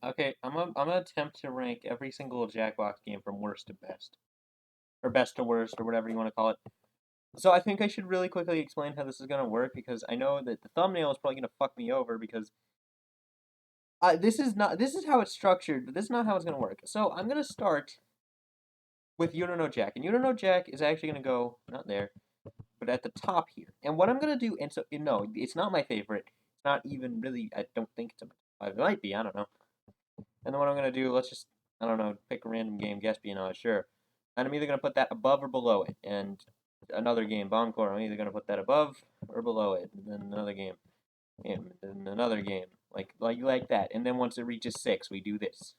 Okay, I'm gonna attempt to rank every single Jackbox game from worst to best, or best to worst, or whatever you want to call it. So I think I should really quickly explain how this is gonna work because I know that the thumbnail is probably gonna fuck me over because this is how it's structured, but this is not how it's gonna work. So I'm gonna start with You Don't Know Jack, and You Don't Know Jack is actually gonna go not there, but at the top here. And what I'm gonna do, and so no, it's not my favorite. It's not even really. I don't think it's a. It might be. I don't know. And then what I'm gonna do, let's just, I don't know, pick a random game, guess espionage, sure. And I'm either gonna put that above or below it. And another game, Bombcore, I'm either gonna put that above or below it. And then another game, and then another game, like that. And then once it reaches 6, we do this.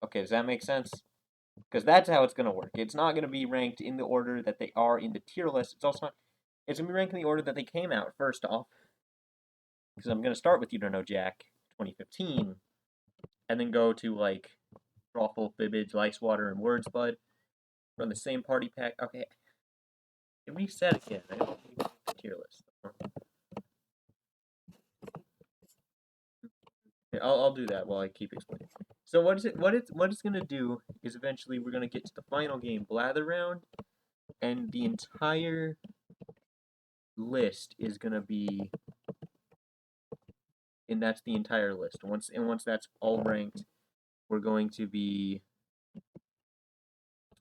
Okay, does that make sense? Because that's how it's gonna work. It's not gonna be ranked in the order that they are in the tier list. It's also not. It's gonna be ranked in the order that they came out first off. Because I'm gonna start with You Don't Know Jack 2015, and then go to like Drawful, Fibbage, Water, and Words Bud. Run the same party pack. Okay, it reset again. I don't think it's the tier list. Okay, I'll do that while I keep explaining. So what it's gonna do is eventually we're gonna get to the final game, Blather Round, and the entire list is gonna be, and that's the entire list. Once that's all ranked, we're going to be.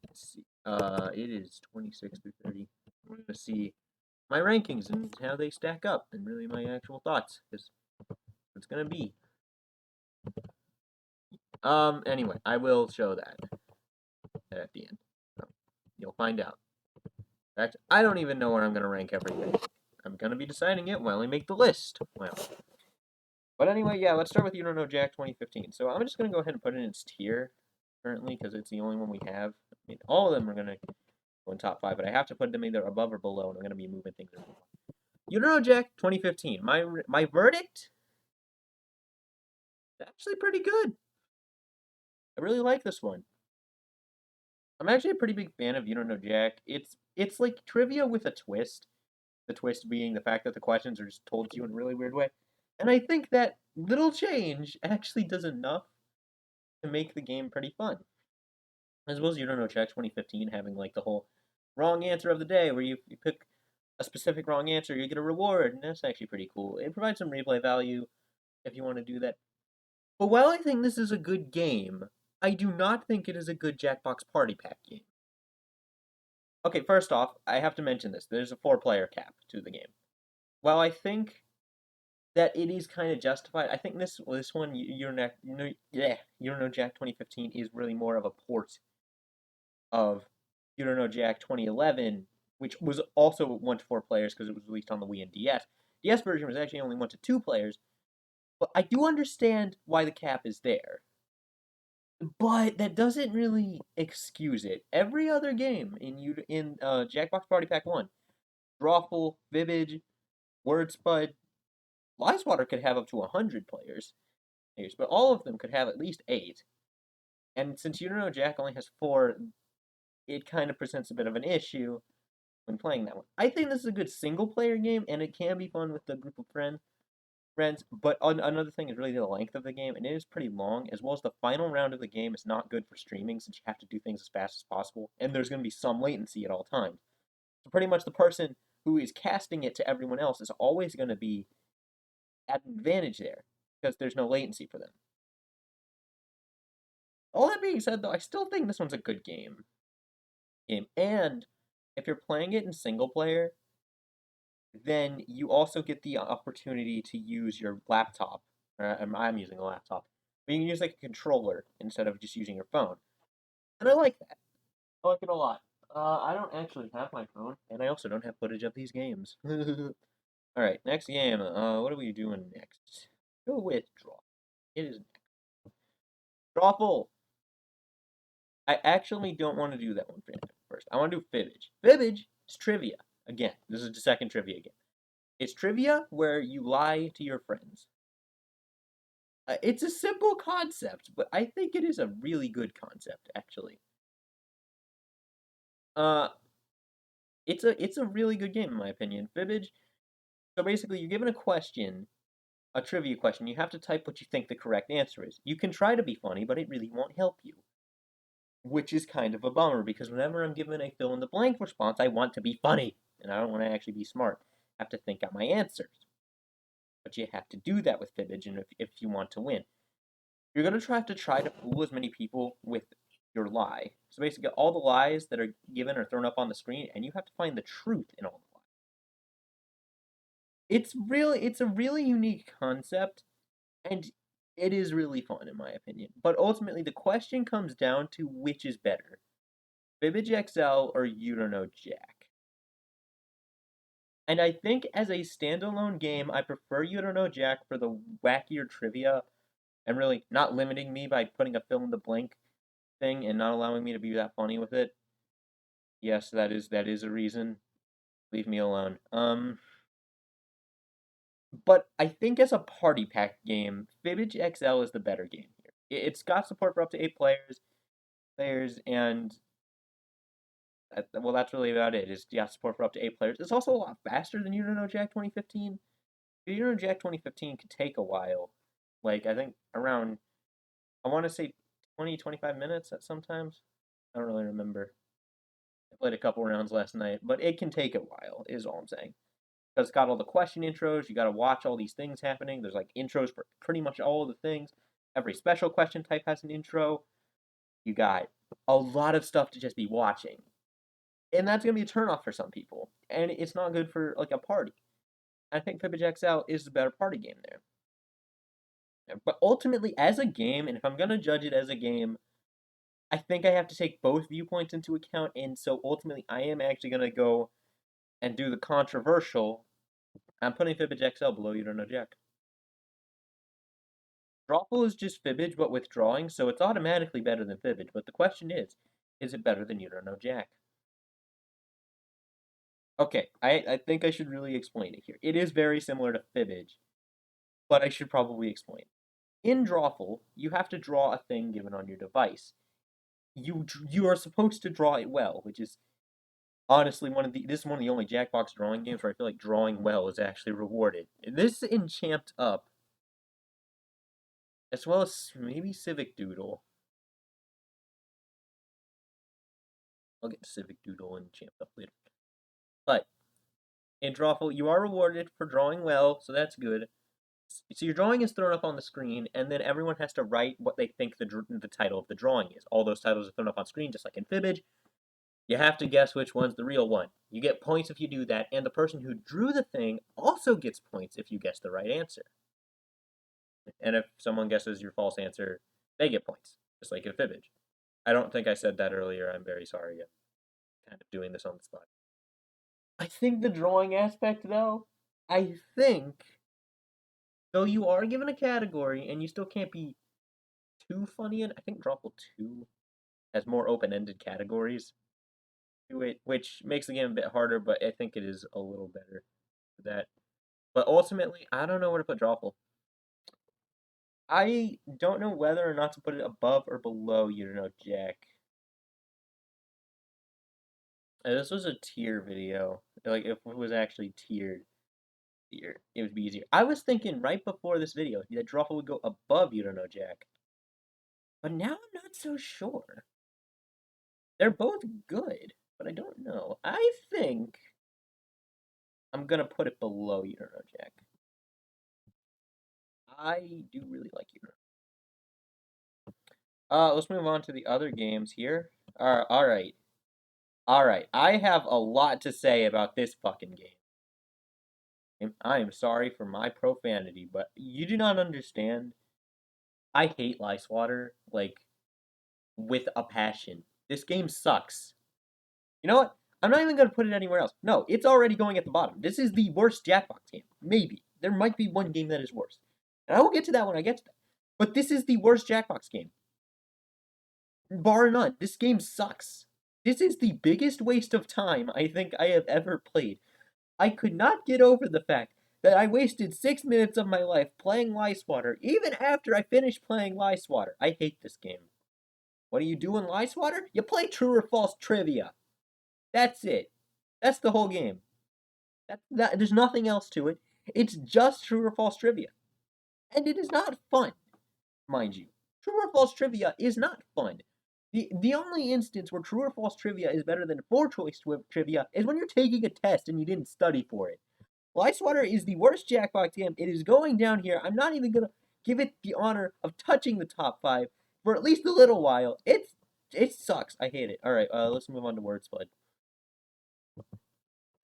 Let's see. It is 26 through 30. We're gonna see my rankings and how they stack up, and really my actual thoughts, because it's gonna be. Anyway, I will show that at the end. So, you'll find out. In fact, I don't even know where I'm gonna rank everything. I'm gonna be deciding it while I make the list. Well, but anyway, yeah, let's start with You Don't Know Jack 2015. So I'm just gonna go ahead and put it in its tier currently because it's the only one we have. I mean, all of them are gonna go in top 5, but I have to put them either above or below, and I'm gonna be moving things around. You Don't Know Jack 2015. My verdict. Actually, pretty good. I really like this one. I'm actually a pretty big fan of You Don't Know Jack. It's like trivia with a twist. The twist being the fact that the questions are just told to you in a really weird way. And I think that little change actually does enough to make the game pretty fun. I suppose You Don't Know Jack 2015 having like the whole wrong answer of the day where you pick a specific wrong answer, you get a reward, and that's actually pretty cool. It provides some replay value if you want to do that. But while I think this is a good game, I do not think it is a good Jackbox Party Pack game. Okay, first off, I have to mention this. There's a 4-player cap to the game. While I think that it is kind of justified, I think this one, You Don't Know Jack 2015 is really more of a port of You Don't Know Jack 2011, which was also 1 to 4 players because it was released on the Wii and DS. DS version was actually only 1 to 2 players, but I do understand why the cap is there. But that doesn't really excuse it. Every other game in Jackbox Party Pack 1, Drawful, Vivid, Wordspud, Water could have up to 100 players, but all of them could have at least 8. And since You Don't Know Jack only has 4, it kind of presents a bit of an issue when playing that one. I think this is a good single-player game, and it can be fun with a group of friends. But another thing is really the length of the game, and it is pretty long, as well as the final round of the game is not good for streaming since you have to do things as fast as possible, and there's going to be some latency at all times. So pretty much the person who is casting it to everyone else is always going to be at an advantage there because there's no latency for them. All that being said, though, I still think this one's a good game. And if you're playing it in single player, then you also get the opportunity to use your laptop. I'm using a laptop, but you can use like a controller instead of just using your phone, and I like that. I like it a lot. I don't actually have my phone, and I also don't have footage of these games. All right, next game. What are we doing next? Go with draw. It is Drawful. I actually don't want to do that one first. I want to do Fibbage. Fibbage is trivia. Again, this is the second trivia game. It's trivia where you lie to your friends. It's a simple concept, but I think it is a really good concept, actually. Uh, it's a really good game in my opinion. Fibbage. So basically, you're given a question, a trivia question, you have to type what you think the correct answer is. You can try to be funny, but it really won't help you. Which is kind of a bummer, because whenever I'm given a fill in the blank response, I want to be funny, and I don't want to actually be smart. I have to think out my answers. But you have to do that with Fibbage, and if you want to win. You're going to try to fool as many people with your lie. So basically, all the lies that are given are thrown up on the screen, and you have to find the truth in all the lies. It's a really unique concept, and it is really fun in my opinion. But ultimately, the question comes down to which is better, Fibbage XL or You Don't Know Jack. And I think as a standalone game, I prefer You Don't Know Jack for the wackier trivia and really not limiting me by putting a fill in the blank thing and not allowing me to be that funny with it. Yes, that is a reason. Leave me alone. But I think as a party pack game, Fibbage XL is the better game here. It's got support for up to 8 players, and well, that's really about it. It's got support for up to 8 players. It's also a lot faster than You Don't Know Jack 2015. You Don't Know Jack 2015 could take a while. Like, I think around, I want to say 20-25 minutes at sometimes. I don't really remember. I played a couple rounds last night, but it can take a while, is all I'm saying. Because it's got all the question intros, you got to watch all these things happening. There's like intros for pretty much all of the things. Every special question type has an intro. You got a lot of stuff to just be watching. And that's going to be a turnoff for some people. And it's not good for like a party. I think Fibbage XL is the better party game there. But ultimately, as a game, and if I'm going to judge it as a game, I think I have to take both viewpoints into account. And so ultimately, I am actually going to go and do the controversial. I'm putting Fibbage XL below You Don't Know Jack. Drawful is just Fibbage, but with drawing, so it's automatically better than Fibbage. But the question is it better than You Don't Know Jack? Okay, I think I should really explain it here. It is very similar to Fibbage, but I should probably explain. In Drawful, you have to draw a thing given on your device. You are supposed to draw it well, which is honestly this is one of the only Jackbox drawing games where I feel like drawing well is actually rewarded. This in Champed Up, as well as maybe Civic Doodle. I'll get to Civic Doodle and Champed Up later. But in Drawful, you are rewarded for drawing well, so that's good. So your drawing is thrown up on the screen, and then everyone has to write what they think the title of the drawing is. All those titles are thrown up on screen, just like in Fibbage. You have to guess which one's the real one. You get points if you do that, and the person who drew the thing also gets points if you guess the right answer. And if someone guesses your false answer, they get points, just like in Fibbage. I don't think I said that earlier. I'm very sorry. I'm kind of doing this on the spot. I think the drawing aspect, though, I think, though you are given a category and you still can't be too funny in, I think Drawful 2 has more open-ended categories to it, which makes the game a bit harder, but I think it is a little better for that. But ultimately, I don't know where to put Drawful. I don't know whether or not to put it above or below You Don't Know Jack. This was a tier video. Like, if it was actually tiered, it would be easier. I was thinking right before this video that Drawful would go above You Don't Know Jack. But now I'm not so sure. They're both good, but I don't know. I think I'm gonna put it below You Don't Know Jack. I do really like You Don't Know. Let's move on to the other games here. Alright. Alright, I have a lot to say about this fucking game. I am sorry for my profanity, but you do not understand. I hate Lice Water, like, with a passion. This game sucks. You know what? I'm not even going to put it anywhere else. No, it's already going at the bottom. This is the worst Jackbox game. Maybe. There might be one game that is worse. And I will get to that when I get to that. But this is the worst Jackbox game. Bar none. This game sucks. This is the biggest waste of time I think I have ever played. I could not get over the fact that I wasted 6 minutes of my life playing Lice Water, even after I finished playing Lice Water. I hate this game. What do you do in Lice Water? You play true or false trivia. That's it. That's the whole game. There's nothing else to it. It's just true or false trivia. And it is not fun, mind you. True or false trivia is not fun. The only instance where true or false trivia is better than four choice trivia is when you're taking a test and you didn't study for it. Lice Water is the worst Jackbox game. It is going down here. I'm not even gonna give it the honor of touching the top five for at least a little while. It sucks. I hate it. All right, let's move on to Word Spud.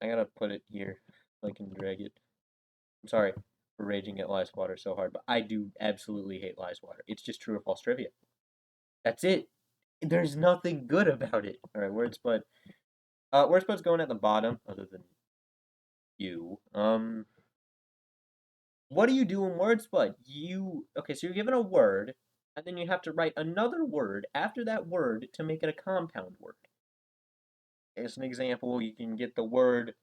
I gotta put it here so I can drag it. I'm sorry for raging at Lice Water so hard, but I do absolutely hate Lice Water. It's just true or false trivia. That's it. There's nothing good about it. All right, Word Spud. Word Spud's going at the bottom, other than you. What do you do in Word Spud? Okay, so you're given a word, and then you have to write another word after that word to make it a compound word. As an example, you can get the word,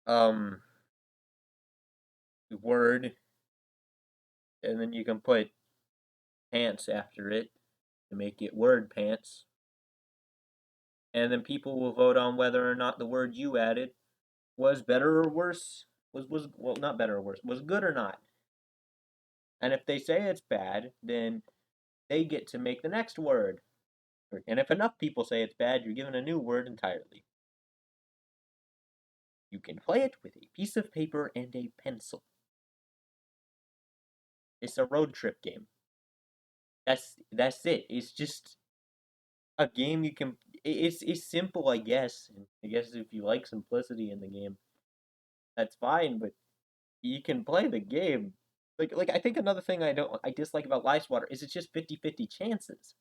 um, word, and then you can put pants after it to make it word pants. And then people will vote on whether or not the word you added was better or worse. Was well, not better or worse. Was good or not. And if they say it's bad, then they get to make the next word. And if enough people say it's bad, you're given a new word entirely. You can play it with a piece of paper and a pencil. It's a road trip game. That's it. It's just a game you can. It's simple, I guess. I guess if you like simplicity in the game, that's fine. But you can play the game. Like I think another thing I dislike about Lice Water is it's just 50-50 chances.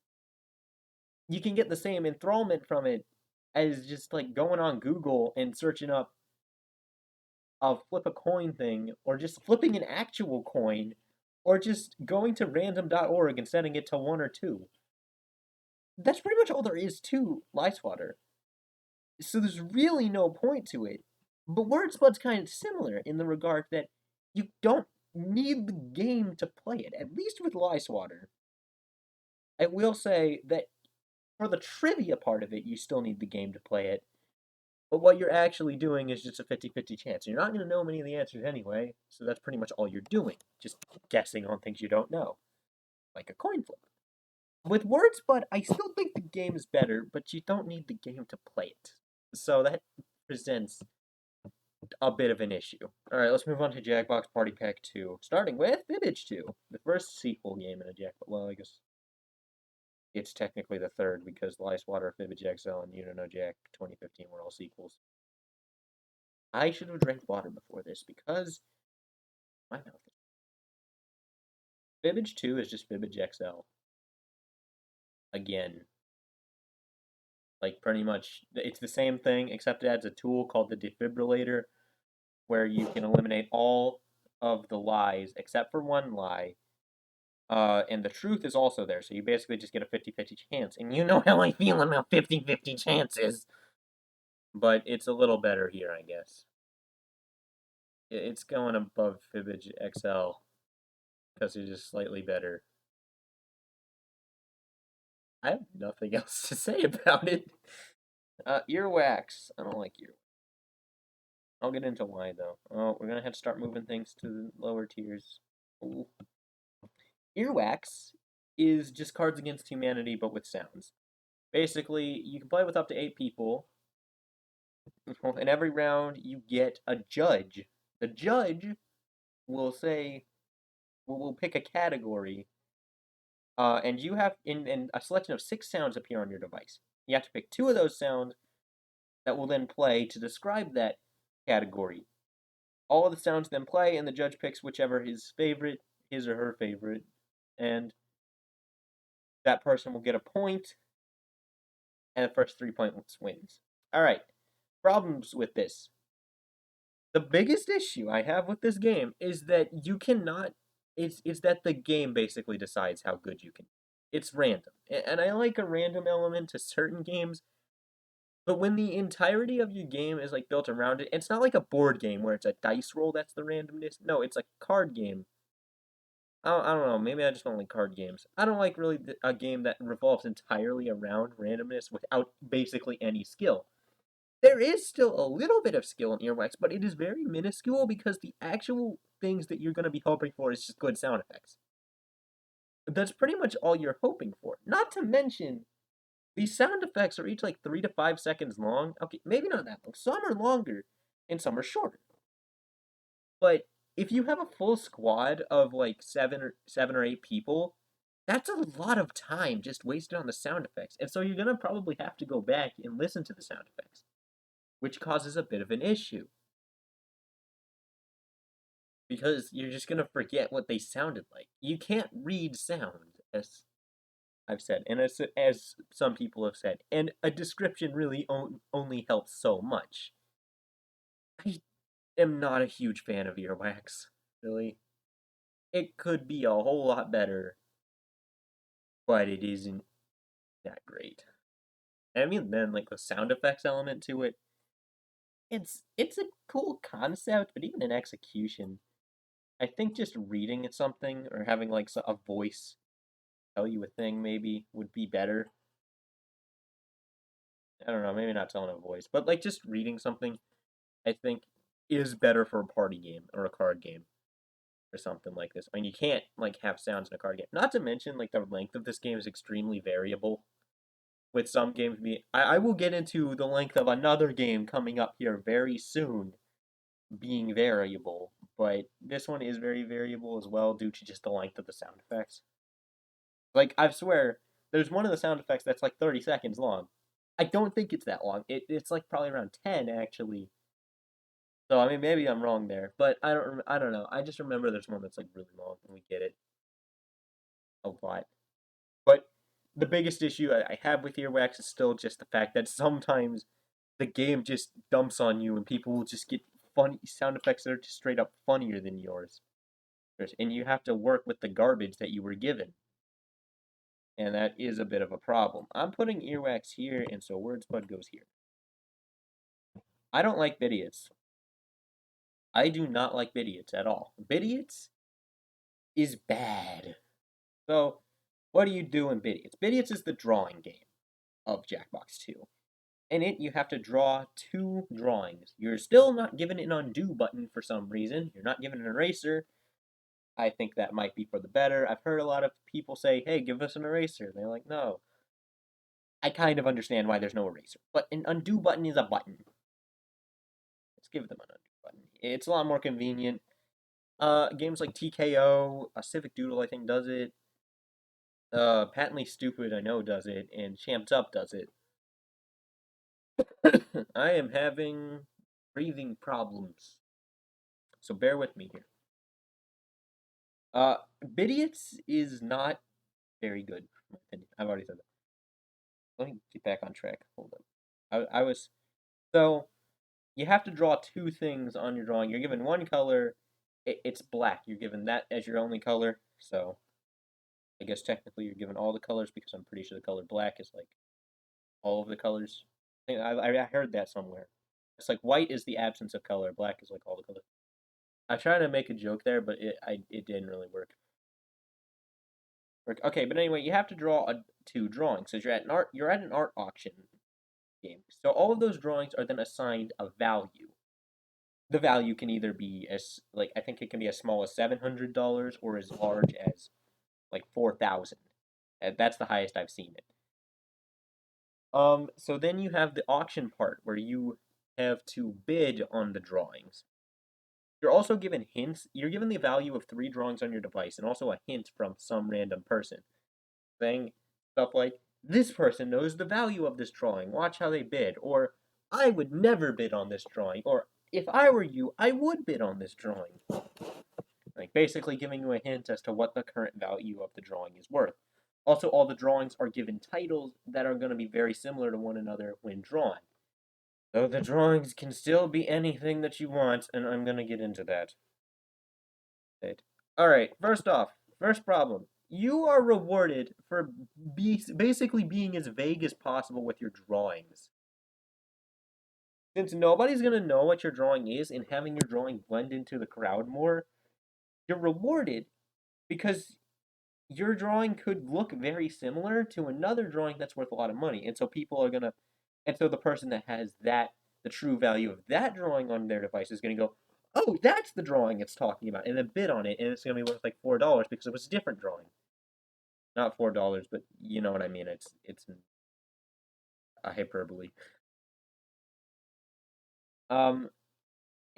You can get the same enthrallment from it as just like going on Google and searching up a flip a coin thing, or just flipping an actual coin, or just going to random.org and setting it to one or two. That's pretty much all there is to Lice Water. So there's really no point to it. But WordSpud's kind of similar in the regard that you don't need the game to play it, at least with Lice Water. I will say that for the trivia part of it, you still need the game to play it. But what you're actually doing is just a 50-50 chance. You're not going to know many of the answers anyway, so that's pretty much all you're doing. Just guessing on things you don't know. Like a coin flip. With WordSpud, I still think the game is better, but you don't need the game to play it. So that presents a bit of an issue. Alright, let's move on to Jackbox Party Pack 2. Starting with Fibbage 2. The first sequel game in a Jackbox. Well, I guess it's technically the third because Lice Water, Fibbage XL, and You Don't Know Jack 2015 were all sequels. I should have drank water before this because my mouth is. Fibbage 2 is just Fibbage XL. Again. Like, pretty much, it's the same thing, except it adds a tool called the defibrillator, where you can eliminate all of the lies except for one lie. And the truth is also there, so you basically just get a 50-50 chance. And you know how I feel about 50-50 chances. But it's a little better here, I guess. It's going above Fibbage XL because it is slightly better. I have nothing else to say about it. Earwax. I don't like earwax. I'll get into why, though. Oh, we're gonna have to start moving things to the lower tiers. Ooh. Earwax is just Cards Against Humanity, but with sounds. Basically, you can play with up to 8 people. In every round, you get a judge. The judge will say, will pick a category, and you have, in a selection of 6 sounds appear on your device. You have to pick 2 of those sounds that will then play to describe that category. All of the sounds then play, and the judge picks whichever his or her favorite, and that person will get a point, and the first 3 points wins. Alright, problems with this. The biggest issue I have with this game is that you cannot, it's that the game basically decides how good you can. It's random. And I like a random element to certain games, but when the entirety of your game is like built around it, it's not like a board game where it's a dice roll that's the randomness. No, it's a card game. I don't know. Maybe I just don't like card games. I don't like really a game that revolves entirely around randomness without basically any skill. There is still a little bit of skill in Earwax, but it is very minuscule because the things that you're going to be hoping for is just good sound effects. That's pretty much all you're hoping for. Not to mention, these sound effects are each like 3 to 5 seconds long. Okay, maybe not that long. Some are longer and some are shorter. But if you have a full squad of like seven or eight people, that's a lot of time just wasted on the sound effects. And so you're gonna probably have to go back and listen to the sound effects, which causes a bit of an issue because you're just gonna forget what they sounded like. You can't read sound, as I've said, and as some people have said, and a description really only helps so much. I am not a huge fan of earwax, really. It could be a whole lot better, but it isn't that great. I mean, then like the sound effects element to it, it's a cool concept, but even in execution, I think just reading something or having like a voice tell you a thing maybe would be better. I don't know, maybe not telling a voice, but like just reading something, I think is better for a party game or a card game or something like this. I mean, you can't like have sounds in a card game. Not to mention like the length of this game is extremely variable. With some games being, I will get into the length of another game coming up here very soon being variable, but this one is very variable as well due to just the length of the sound effects. Like, I swear, there's one of the sound effects that's like 30 seconds long. I don't think it's that long. It's like probably around 10 actually. So I mean, maybe I'm wrong there, but I don't know. I just remember there's one that's like really long, and we get it a lot. But the biggest issue I have with earwax is still just the fact that sometimes the game just dumps on you, and people will just get funny sound effects that are just straight up funnier than yours, and you have to work with the garbage that you were given, and that is a bit of a problem. I'm putting earwax here, and so words bud goes here. I don't like bidiots. I do not like bidiots at all. Bidiots is bad. So, what do you do in bidiots? Bidiots is the drawing game of Jackbox 2. In it, you have to draw 2 drawings. You're still not given an undo button for some reason. You're not given an eraser. I think that might be for the better. I've heard a lot of people say, hey, give us an eraser. And they're like, no. I kind of understand why there's no eraser. But an undo button is a button. Let's give them an undo button. It's a lot more convenient. Games like TKO, Civic Doodle, I think, does it. Patently Stupid, I know, does it. And Champed Up does it. I am having breathing problems. So bear with me here. Bidiots is not very good, in my opinion. I've already said that. Let me get back on track. Hold on. I was so you have to draw 2 things on your drawing. You're given one color. It's black. You're given that as your only color. So I guess technically you're given all the colors because I'm pretty sure the color black is like all of the colors. I heard that somewhere. It's like white is the absence of color. Black is like all the colors. I tried to make a joke there, but it didn't really work. Okay, but anyway, you have to draw 2 drawings. So you're at an art auction game. So all of those drawings are then assigned a value. The value can either be as like I think it can be as small as $700 or as large as like 4,000. That's the highest I've seen it. So then you have the auction part where you have to bid on the drawings. You're also given hints. You're given the value of 3 drawings on your device and also a hint from some random person saying stuff like, this person knows the value of this drawing, watch how they bid, or I would never bid on this drawing, or if I were you, I would bid on this drawing. Like basically giving you a hint as to what the current value of the drawing is worth. Also, all the drawings are given titles that are going to be very similar to one another when drawn. Though the drawings can still be anything that you want, and I'm going to get into that. Alright, first off, first problem. You are rewarded for basically being as vague as possible with your drawings. Since nobody's going to know what your drawing is and having your drawing blend into the crowd more, you're rewarded because your drawing could look very similar to another drawing that's worth a lot of money. And so people are going to, and so the person that has the true value of that drawing on their device is going to go, oh, that's the drawing it's talking about, and then bid on it, and it's gonna be worth like $4 because it was a different drawing. Not $4, but you know what I mean. It's a hyperbole. Um,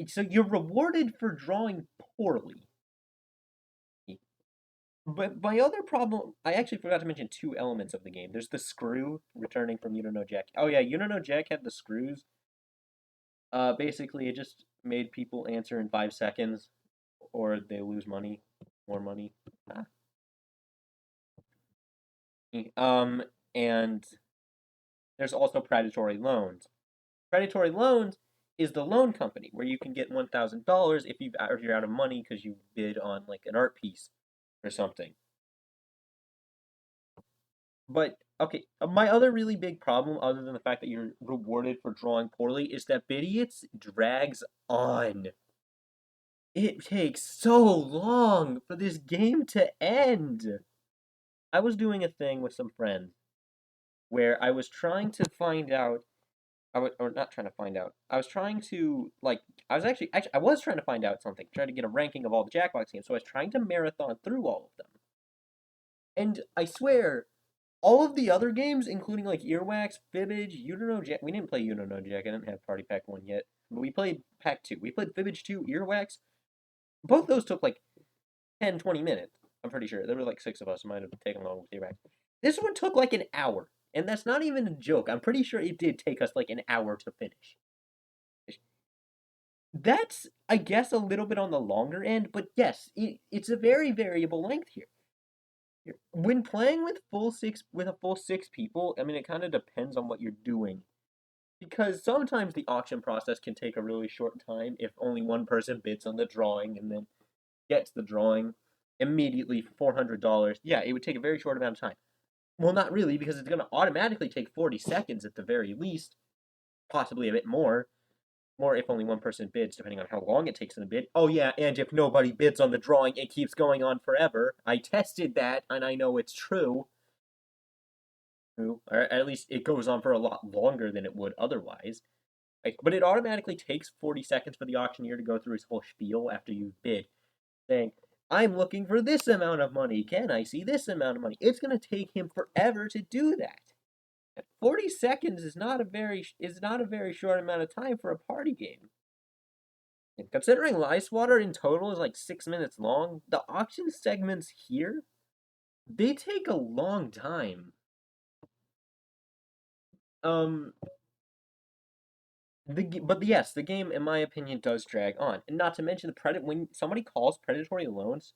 so you're rewarded for drawing poorly. But my other problem, I actually forgot to mention two elements of the game. There's the screw returning from You Don't Know Jack. Oh yeah, You Don't Know Jack had the screws. Basically, it just made people answer in 5 seconds, or they lose money, more money. Ah. Um, and there's also predatory loans. Predatory loans is the loan company where you can get $1,000 if you're out of money because you bid on like an art piece or something. But okay, my other really big problem, other than the fact that you're rewarded for drawing poorly, is that Bidiots drags on. It takes so long for this game to end. I was doing a thing with some friends where I was trying to find out. Or not trying to find out. I was trying to like. I was trying to find out something. Trying to get a ranking of all the Jackbox games. So I was trying to marathon through all of them. And I swear, all of the other games, including like Earwax, Fibbage, You Don't Know Jack. We didn't play You Don't Know Jack. I didn't have Party Pack 1 yet. But we played Pack 2. We played Fibbage 2, Earwax. Both those took like 10, 20 minutes. I'm pretty sure. There were like 6 of us. It might have taken long with Earwax. This one took like an hour. And that's not even a joke. I'm pretty sure it did take us like an hour to finish. That's, I guess, a little bit on the longer end, but yes, it's a very variable length here. When playing with a full 6 people, I mean, it kind of depends on what you're doing. Because sometimes the auction process can take a really short time if only one person bids on the drawing and then gets the drawing immediately for $400. Yeah, it would take a very short amount of time. Well, not really, because it's going to automatically take 40 seconds at the very least, possibly a bit more. More if only one person bids, depending on how long it takes them to bid. Oh, yeah, and if nobody bids on the drawing, it keeps going on forever. I tested that, and I know it's true. Or at least it goes on for a lot longer than it would otherwise. But it automatically takes 40 seconds for the auctioneer to go through his whole spiel after you've bid, saying, I'm looking for this amount of money. Can I see this amount of money? It's going to take him forever to do that. 40 seconds is not a very short amount of time for a party game. And considering Lice Water in total is like 6 minutes long, the auction segments here, they take a long time. Um, but yes, the game, in my opinion, does drag on, and not to mention when somebody calls predatory loans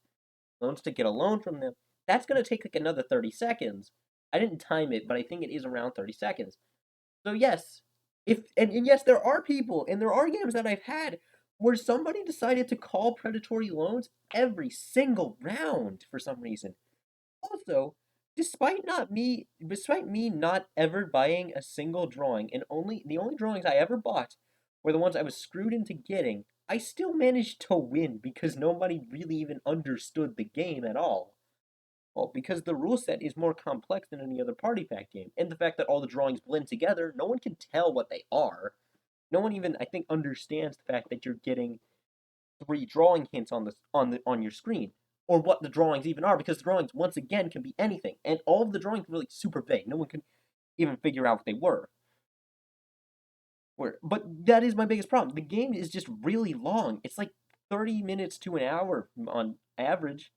to get a loan from them, that's gonna take like another 30 seconds. I didn't time it, but I think it is around 30 seconds. So yes, if and yes, there are people and there are games that I've had where somebody decided to call predatory loans every single round for some reason. Also, despite me not ever buying a single drawing, and the only drawings I ever bought were the ones I was screwed into getting, I still managed to win because nobody really even understood the game at all. Well, because the rule set is more complex than any other party pack game, and the fact that all the drawings blend together, no one can tell what they are. No one even, I think, understands the fact that you're getting 3 drawing hints on your screen, or what the drawings even are, because the drawings once again can be anything, and all of the drawings were like super vague. No one could even figure out what they were. But that is my biggest problem. The game is just really long. It's like 30 minutes to an hour on average,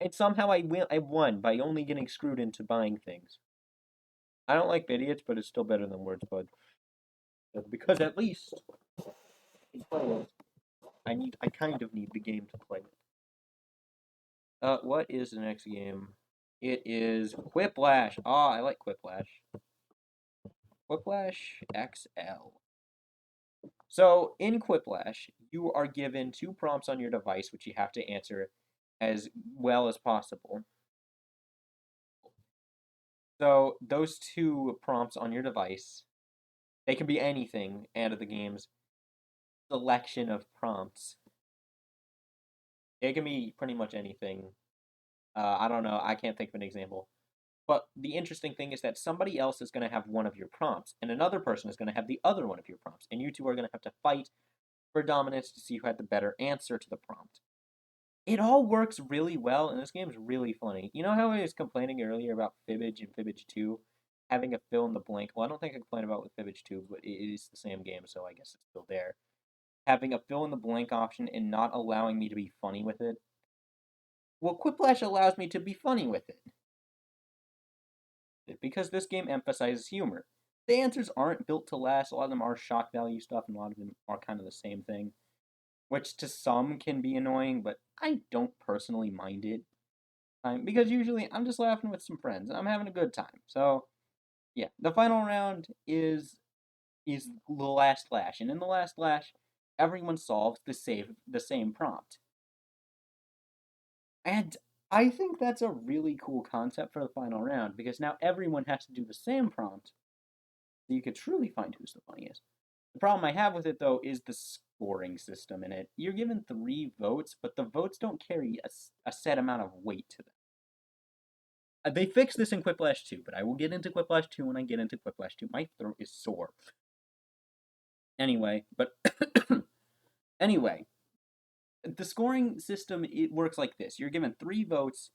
and somehow I won by only getting screwed into buying things. I don't like idiots, but it's still better than Words Bud, because at least I kind of need the game to play it. What is the next game? It is Quiplash. Ah, I like Quiplash. Quiplash XL. So in Quiplash, you are given 2 prompts on your device, which you have to answer as well as possible. So those 2 prompts on your device, they can be anything out of the game's selection of prompts. It can be pretty much anything. I don't know. I can't think of an example. But the interesting thing is that somebody else is going to have one of your prompts, and another person is going to have the other one of your prompts, and you two are going to have to fight for dominance to see who had the better answer to the prompt. It all works really well, and this game's really funny. You know how I was complaining earlier about Fibbage and Fibbage 2 having a fill in the blank? Well, I don't think I complained about with Fibbage 2, but it is the same game, so I guess it's still there. Having a fill in the blank option and not allowing me to be funny with it. Well, Quiplash allows me to be funny with it. Because this game emphasizes humor. The answers aren't built to last. A lot of them are shock value stuff, and a lot of them are kind of the same thing, which to some can be annoying, but I don't personally mind it. Because usually I'm just laughing with some friends. I'm having a good time. So, yeah, the final round is the last lash, and in the last lash, everyone solves the same prompt. And I think that's a really cool concept for the final round because now everyone has to do the same prompt, so you could truly find who's the funniest. The problem I have with it though is the scoring system in it. You're given 3 votes, but the votes don't carry a set amount of weight to them. They fixed this in Quiplash 2, but I will get into Quiplash 2 when I get into Quiplash 2. My throat is sore. Anyway, anyway, the scoring system, it works like this. You're given 3 votes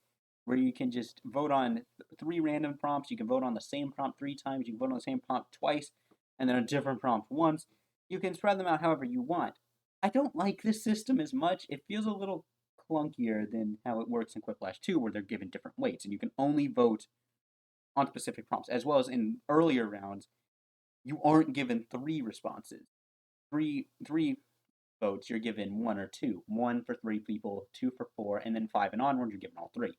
where you can just vote on 3 random prompts. You can vote on the same prompt 3 times. You can vote on the same prompt twice, and then a different prompt once. You can spread them out however you want. I don't like this system as much. It feels a little clunkier than how it works in Quiplash 2, where they're given different weights, and you can only vote on specific prompts, as well as in earlier rounds, you aren't given 3 responses. Three votes, you're given 1 or 2. 1 for 3 people, 2 for 4, and then 5 and onward, you're given all 3,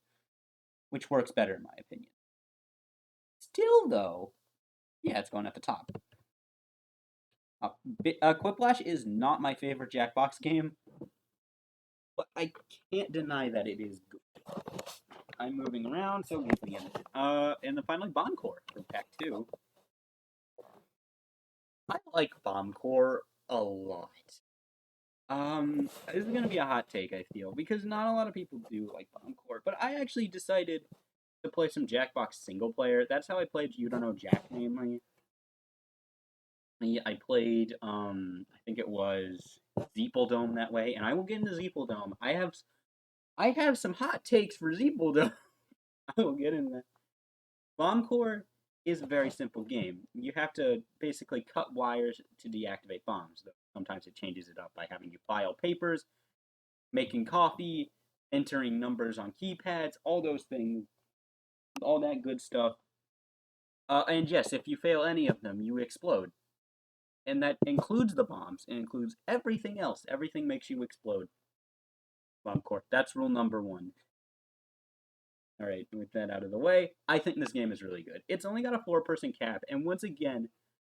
which works better in my opinion. Still, though, yeah, it's going at the top. Quiplash is not my favorite Jackbox game, but I can't deny that it is good. I'm moving around, so give me a minute. And then finally, Bombcore from Pack 2. I like Bombcore a lot. This is gonna be a hot take, I feel, because not a lot of people do like Bombcore, but I actually decided to play some Jackbox single player. That's how I played You Don't Know Jack, mainly. I played, I think it was Zeepeldome that way, and I will get into Zeepeldome. I have some hot takes for Zeepeldome. I will get into that. Bombcore is a very simple game. You have to basically cut wires to deactivate bombs. Sometimes it changes it up by having you file papers, making coffee, entering numbers on keypads, all those things, all that good stuff. And yes, if you fail any of them, you explode. And that includes the bombs. It includes everything else. Everything makes you explode. Bombcore. That's rule number 1. Alright, with that out of the way, I think this game is really good. It's only got a 4-person cap, and once again,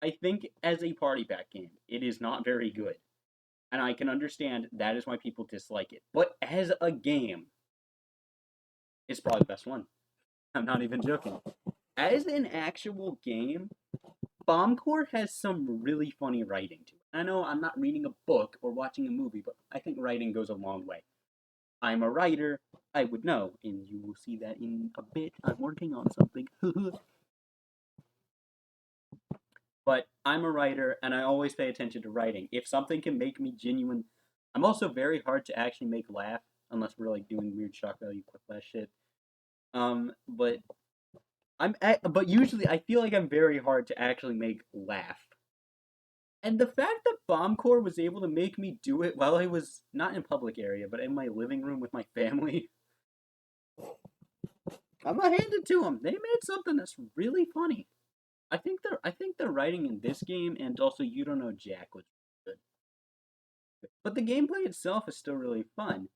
I think as a party pack game, it is not very good. And I can understand that is why people dislike it. But as a game, it's probably the best one. I'm not even joking. As an actual game, Bombcore has some really funny writing to it. I know I'm not reading a book or watching a movie, but I think writing goes a long way. I'm a writer, I would know, and you will see that in a bit. I'm working on something. But I'm a writer, and I always pay attention to writing. If something can make me genuine, I'm also very hard to actually make laugh, unless we're like doing weird shock value quick shit. But but usually I feel like I'm very hard to actually make laugh. And the fact that Bombcore was able to make me do it while I was not in public area, but in my living room with my family, I'm gonna hand it to them. They made something that's really funny. I think the writing in this game and also You Don't Know Jack was good. But the gameplay itself is still really fun.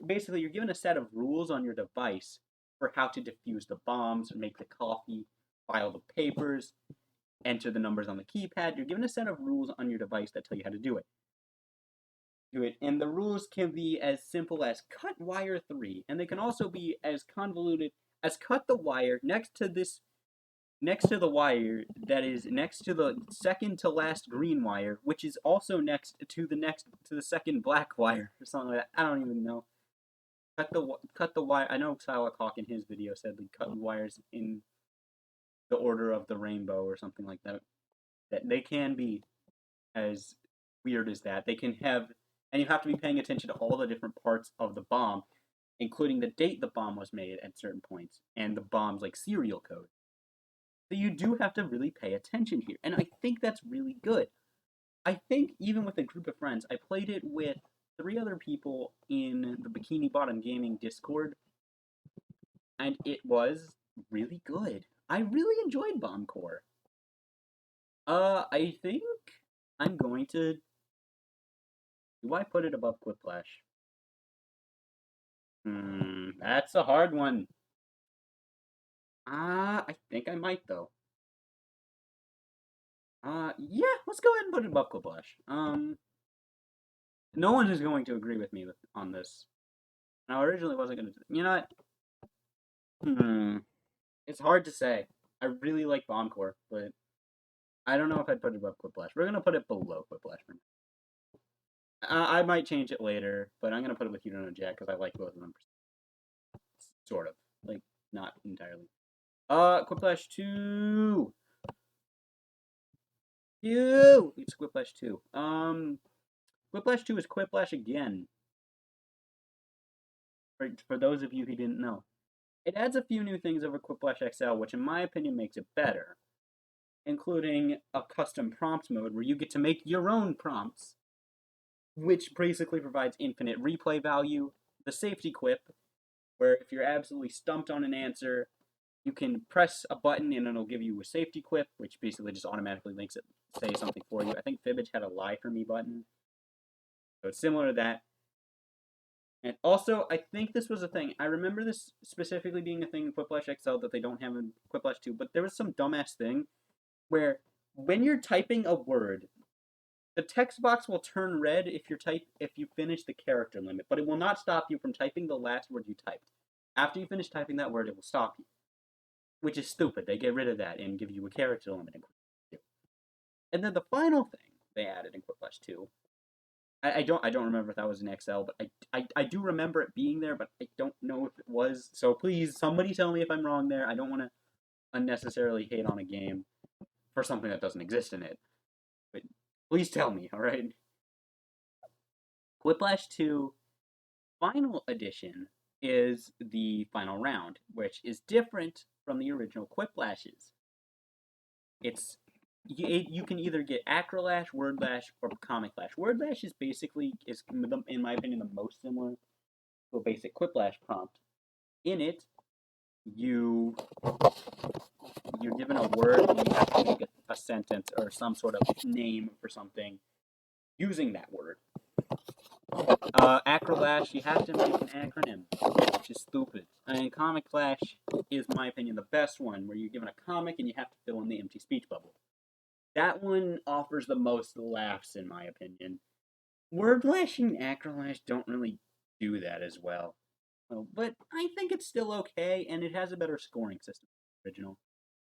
Basically, you're given a set of rules on your device for how to defuse the bombs, make the coffee, file the papers, enter the numbers on the keypad. You're given a set of rules on your device that tell you how to do it. And the rules can be as simple as cut wire 3, and they can also be as convoluted as cut the wire next to the wire that is next to the second to last green wire, which is also next to the second black wire or something like that. I don't even know. Cut the wire. I know Silent Hawk in his video said we cut wires in the order of the rainbow or something like that. That they can be as weird is that they can have, and you have to be paying attention to all the different parts of the bomb, including the date the bomb was made at certain points and the bomb's like serial code. So you do have to really pay attention here, and I think that's really good. I think even with a group of friends, I played it with 3 other people in the Bikini Bottom Gaming Discord, and it was really good. I really enjoyed Bomb Core. I think I'm going to. Do I put it above Quiplash? That's a hard one. I think I might though. Yeah, let's go ahead and put it above Quiplash. No one is going to agree with me on this. Now, originally wasn't gonna. You know what? It's hard to say. I really like Bomb Core, but I don't know if I'd put it above Quiplash. We're gonna put it below Quiplash for now. I might change it later, but I'm gonna put it with You Don't Know Jack because I like both of them. Sort of, like not entirely. Quiplash 2. It's Quiplash 2. Quiplash 2 is Quiplash again. For those of you who didn't know, it adds a few new things over Quiplash XL, which in my opinion makes it better, including a custom prompts mode where you get to make your own prompts, which basically provides infinite replay value, the safety quip, where if you're absolutely stumped on an answer, you can press a button and it'll give you a safety quip, which basically just automatically makes it say something for you. I think Fibbage had a lie for me button, so it's similar to that. And also, I think this was a thing. I remember this specifically being a thing in Quiplash XL that they don't have in Quiplash 2, but there was some dumbass thing where when you're typing a word, the text box will turn red if you finish the character limit, but it will not stop you from typing the last word you typed. After you finish typing that word, it will stop you, which is stupid. They get rid of that and give you a character limit in Quiplash 2. And then the final thing they added in Quiplash 2, I don't remember if that was in XL, but I do remember it being there, but I don't know if it was. So please, somebody tell me if I'm wrong there. I don't want to unnecessarily hate on a game for something that doesn't exist in it. But please tell me, alright? Quiplash 2 Final Edition is the final round, which is different from the original Quiplashes. You can either get Acrolash, Wordlash, or Comic Lash. Wordlash is basically, in my opinion, the most similar to a basic Quiplash prompt. In it, you're given a word and you have to make a sentence or some sort of name for something using that word. Acrolash, you have to make an acronym, which is stupid. And Comic Flash is, in my opinion, the best one, where you're given a comic and you have to fill in the empty speech bubble. That one offers the most laughs, in my opinion. Wordlash and Acrolash don't really do that as well. But I think it's still okay, and it has a better scoring system than the original.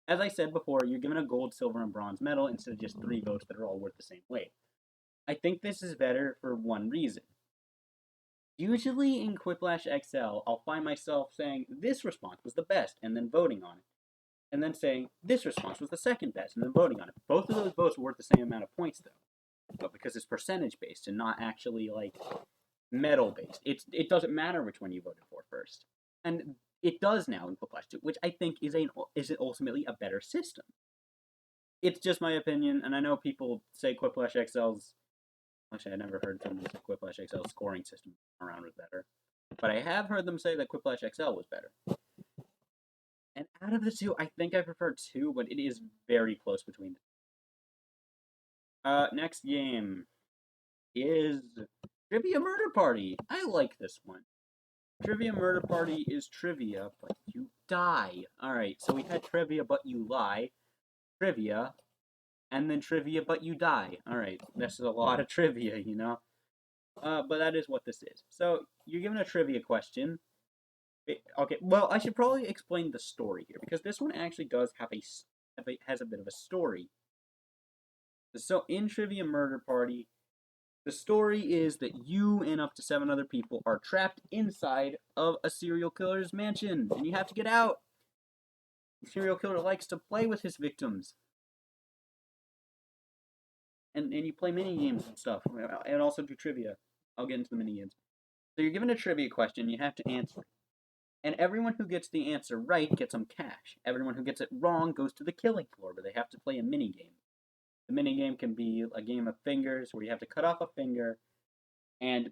As I said before, you're given a gold, silver, and bronze medal instead of just 3 votes that are all worth the same weight. I think this is better for one reason. Usually in Quiplash XL, I'll find myself saying this response was the best and then voting on it. And then saying this response was the second best and then voting on it. Both of those votes were worth the same amount of points though. But because it's percentage based and not actually like medal based, it doesn't matter which one you voted for first. And it does now in Quiplash 2, which I think is ultimately a better system. It's just my opinion, and I know people say Quiplash XL's. Actually, I never heard someone say Quiplash XL's scoring system around was better. But I have heard them say that Quiplash XL was better. And out of the two, I think I prefer 2, but it is very close between them. Next game is Trivia Murder Party. I like this one. Trivia Murder Party is trivia, but you die. Alright, so we had trivia, but you lie. Trivia, and then trivia, but you die. Alright, this is a lot of trivia, you know? But that is what this is. So, you're given a trivia question. Okay, well, I should probably explain the story here, because this one actually does has a bit of a story. So, in Trivia Murder Party, the story is that you and up to 7 other people are trapped inside of a serial killer's mansion, and you have to get out. The serial killer likes to play with his victims. and you play mini games and stuff, and also do trivia. I'll get into the mini games. So you're given a trivia question, you have to answer it. And everyone who gets the answer right gets some cash. Everyone who gets it wrong goes to the killing floor, where they have to play a mini game. The mini game can be a game of fingers, where you have to cut off a finger, and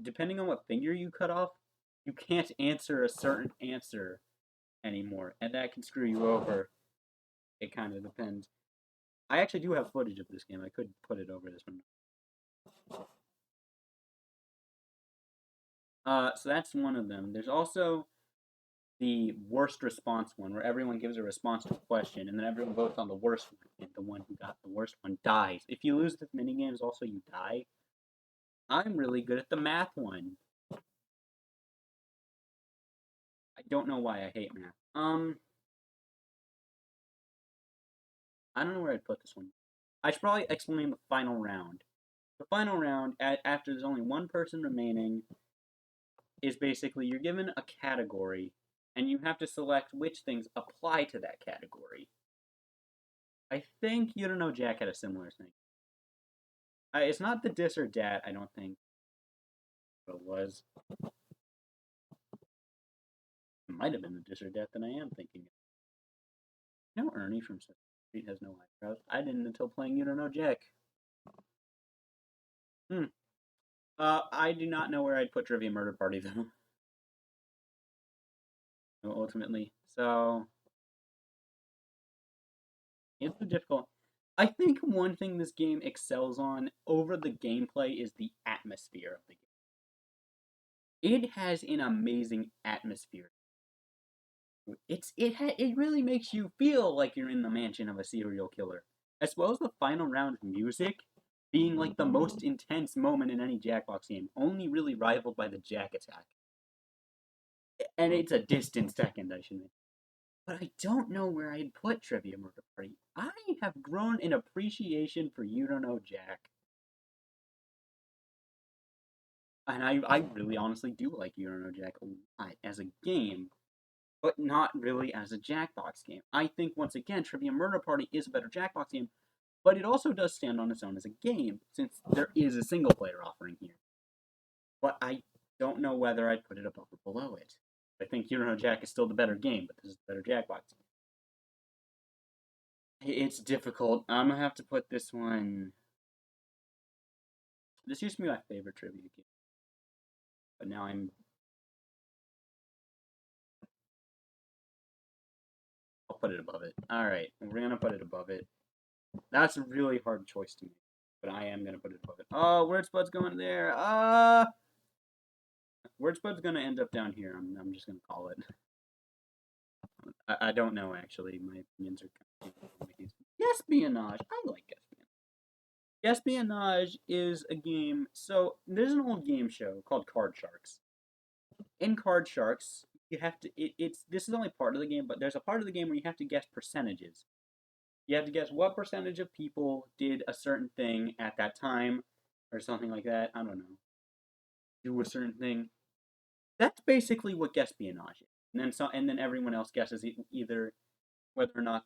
depending on what finger you cut off, you can't answer a certain answer anymore, and that can screw you over. It kind of depends. I actually do have footage of this game. I could put it over this one. So that's one of them. There's also the worst response one, where everyone gives a response to a question, and then everyone votes on the worst one, and the one who got the worst one dies. If you lose the mini games, also you die. I'm really good at the math one. I don't know why I hate math. I don't know where I'd put this one. I should probably explain the final round. The final round, after there's only one person remaining, is basically you're given a category, and you have to select which things apply to that category. I think You Don't Know Jack had a similar thing. It's not the dis or dat, I don't think. But it was. It might have been the dis or dat that I am thinking. You know, Ernie from Sesame Street has no eyebrows. I didn't until playing You Don't Know Jack. I do not know where I'd put Trivia Murder Party though. Ultimately, so it's difficult. I think one thing this game excels on over the gameplay is the atmosphere of the game. It has an amazing atmosphere. It really makes you feel like you're in the mansion of a serial killer, as well as the final round music being like the most intense moment in any Jackbox game, only really rivaled by the Jack attack. And it's a distant second, I should say. But I don't know where I'd put Trivia Murder Party. I have grown in appreciation for You Don't Know Jack. And I really honestly do like You Don't Know Jack a lot as a game, but not really as a Jackbox game. I think, once again, Trivia Murder Party is a better Jackbox game, but it also does stand on its own as a game, since there is a single player offering here. But I don't know whether I'd put it above or below it. I think You Don't Know Jack is still the better game, but this is the better Jackbox game. It's difficult. I'm gonna have to put this one. This used to be my favorite trivia game, but now I'll put it above it. All right, we're gonna put it above it. That's a really hard choice to make, but I am gonna put it above it. Oh, Word Spud's going there. Word Spud's gonna end up down here. I'm just gonna call it. I don't know actually. My opinions are kind of Espionage. I like Espionage. Espionage is a game. So there's an old game show called Card Sharks. In Card Sharks, you have to. It's this is only part of the game, but there's a part of the game where you have to guess percentages. You have to guess what percentage of people did a certain thing at that time, or something like that. I don't know. Do a certain thing. That's basically what Espionage is. And then everyone else guesses either whether or not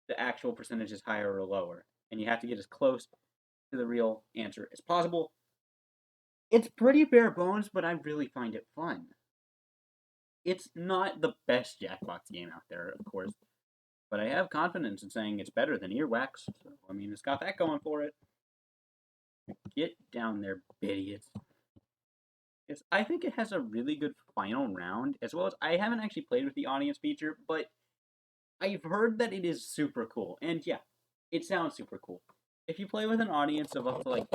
the actual percentage is higher or lower, and you have to get as close to the real answer as possible. It's pretty bare bones, but I really find it fun. It's not the best Jackbox game out there, of course, but I have confidence in saying it's better than Earwax. So, I mean, it's got that going for it. Get down there, idiots. I think it has a really good final round, as well as I haven't actually played with the audience feature, but I've heard that it is super cool. And yeah, it sounds super cool. If you play with an audience of up to like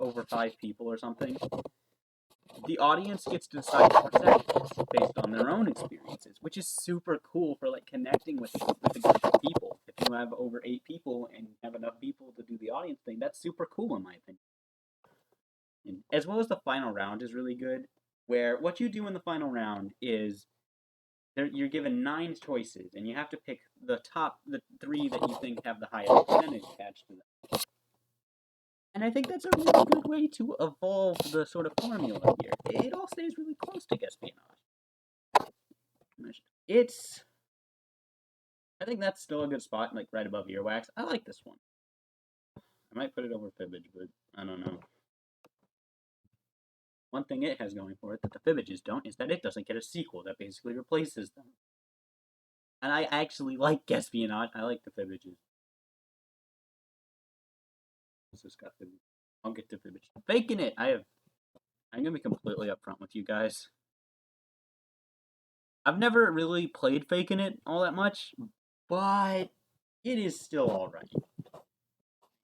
over 5 people or something, the audience gets to decide the percentages based on their own experiences, which is super cool for like connecting with a group of people. If you have over 8 people and have enough people to do the audience thing, that's super cool in my opinion. And as well as the final round is really good, where what you do in the final round is you're given 9 choices, and you have to pick the 3 that you think have the highest percentage attached to them. And I think that's a really good way to evolve the sort of formula here. It all stays really close to espionage. I think that's still a good spot, like right above Earwax. I like this one. I might put it over Fibbage, but I don't know. One thing it has going for it that the Fibbages don't is that it doesn't get a sequel that basically replaces them. And I actually like Espionage. I like the Fibbages. This got Fibbage. I'll get to Fibbage. Faking it! I'm gonna be completely upfront with you guys. I've never really played Faking It all that much, but it is still alright.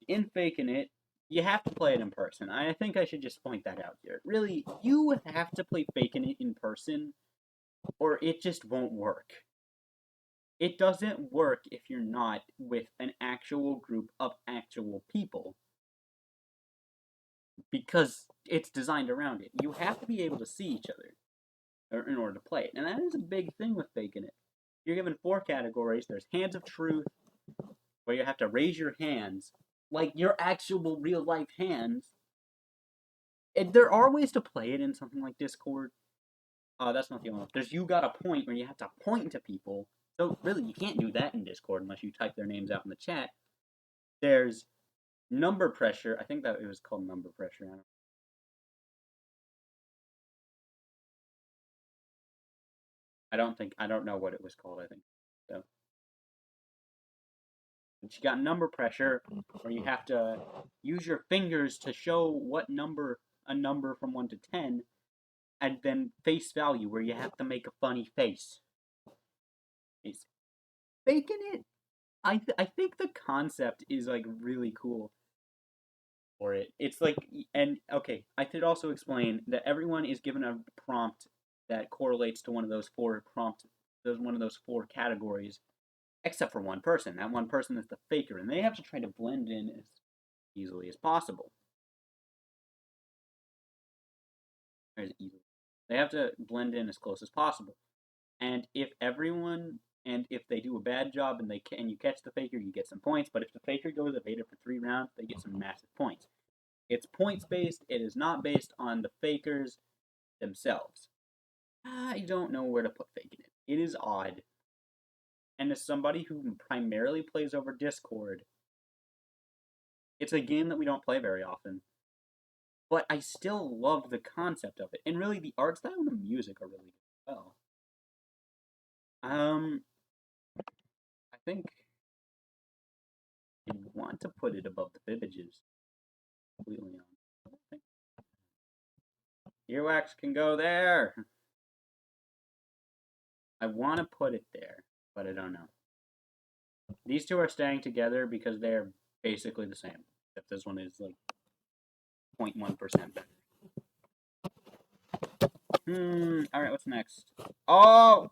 In Faking It, you have to play it in person. I think I should just point that out here. Really, you have to play Faking It in person, or it just won't work. It doesn't work if you're not with an actual group of actual people, because it's designed around it. You have to be able to see each other in order to play it, and that is a big thing with Faking It. You're given 4 categories. There's Hands of Truth, where you have to raise your hands, like your actual real life hands. And there are ways to play it in something like Discord. That's not the only one. There's You Got a Point, where you have to point to people. So really, you can't do that in Discord unless you type their names out in the chat. There's Number Pressure. I think that it was called Number Pressure. I don't know what it was called. I think so. But you got Number Pressure, where you have to use your fingers to show what number a number from 1 to 10, and then Face Value, where you have to make a funny face. It's Faking It. I think the concept is like really cool for it. It's like, and okay, I could also explain that everyone is given a prompt that correlates to one of those 4 categories, except for one person. That one person is the faker, and they have to try to blend in as easily as possible. They have to blend in as close as possible. And if they do a bad job and you catch the faker, you get some points. But if the faker goes evaded for 3 rounds, they get some massive points. It's points based. It is not based on the fakers themselves. I don't know where to put Faking It. It is odd. And as somebody who primarily plays over Discord, it's a game that we don't play very often. But I still love the concept of it. And really, the art style and the music are really good as well. I think you want to put it above the Fibbages. Completely honest. Earwax can go there. I want to put it there, but I don't know. These two are staying together because they're basically the same. Except this one is like 0.1% better. Alright, what's next? Oh!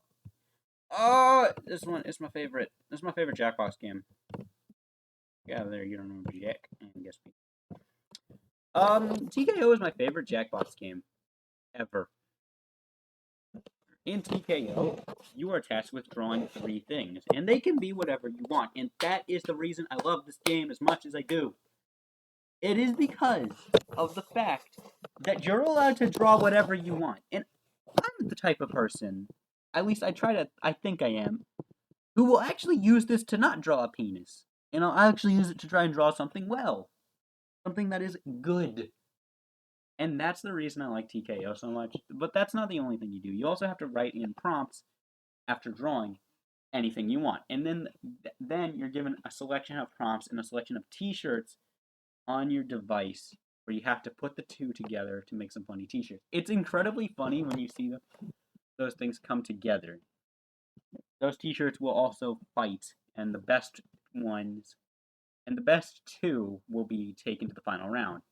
This one is my favorite. This is my favorite Jackbox game. Get out of there, you don't know Jack. And guess me. TKO is my favorite Jackbox game ever. In TKO, you are tasked with drawing 3 things, and they can be whatever you want, and that is the reason I love this game as much as I do. It is because of the fact that you're allowed to draw whatever you want, and I'm the type of person, at least I think I am, who will actually use this to not draw a penis, and I'll actually use it to try and draw something well. Something that is good. And that's the reason I like TKO so much. But that's not the only thing you do. You also have to write in prompts after drawing anything you want. And then you're given a selection of prompts and a selection of t-shirts on your device where you have to put the 2 together to make some funny t-shirts. It's incredibly funny when you see those things come together. Those t-shirts will also fight, and the best 2 will be taken to the final round.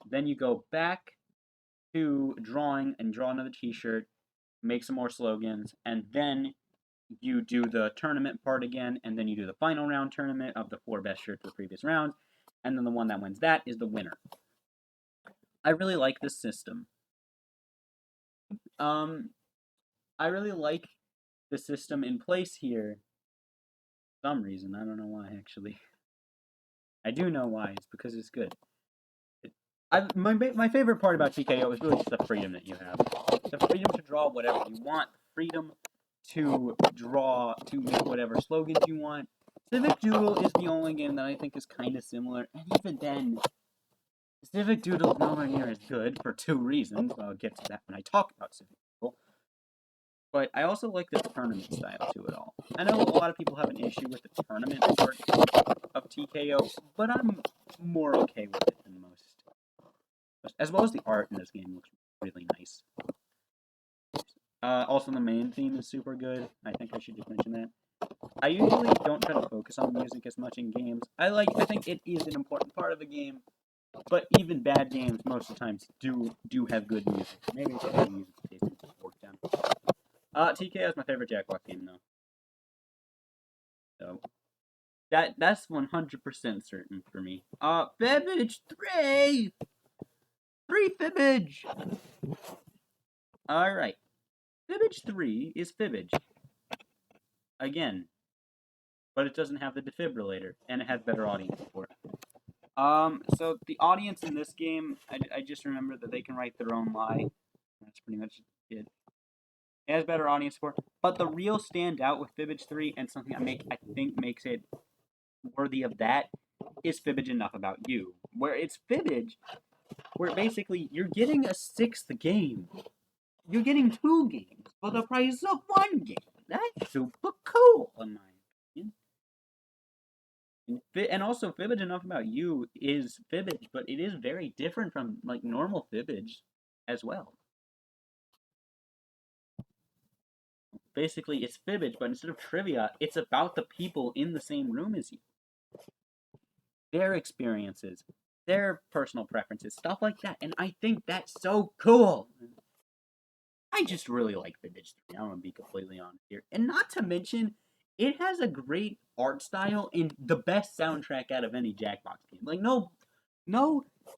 Then you go back to drawing and draw another t-shirt, make some more slogans, and then you do the tournament part again, and then you do the final round tournament of the 4 best shirts of the previous rounds, and then the one that wins that is the winner. I really like this system. I really like the system in place here. For some reason, I don't know why, actually. I do know why. It's because it's good. My favorite part about TKO is really just the freedom that you have. The freedom to draw whatever you want, the freedom to make whatever slogans you want, Civic Doodle is the only game that I think is kind of similar, and even then, Civic Doodle is nowhere near as good for two reasons. I'll get to that when I talk about Civic Doodle. But I also like the tournament style to it all. I know a lot of people have an issue with the tournament part of TKO, but I'm more okay with it than most. As well as the art in this game looks really nice. Also, the main theme is super good. I think I should just mention that. I usually don't try to focus on music as much in games. I think it is an important part of the game, but even bad games most of the times do have good music. Maybe it's my music taste is worked down. TKO is my favorite Jackbox game though. So that's 100% certain for me. Fibbage 3! 3 Fibbage! Alright. Fibbage 3 is Fibbage. Again. But it doesn't have the defibrillator, and it has better audience support. So the audience in this game, I just remember that they can write their own lie. That's pretty much it. It has better audience support, but the real standout with Fibbage 3, and something I think makes it worthy of that, is Fibbage Enough About You, where it's Fibbage, where basically you're getting a sixth game. You're getting 2 games for the price of 1 game. That's super cool, in my opinion. And also, Fibbage Enough About You is Fibbage, but it is very different from like normal Fibbage as well. Basically, it's Fibbage, but instead of trivia, it's about the people in the same room as you. Their experiences, their personal preferences, stuff like that. And I think that's so cool. I just really like Fibbage 3. I'm going to be completely honest here. And not to mention, it has a great art style and the best soundtrack out of any Jackbox game. Like, no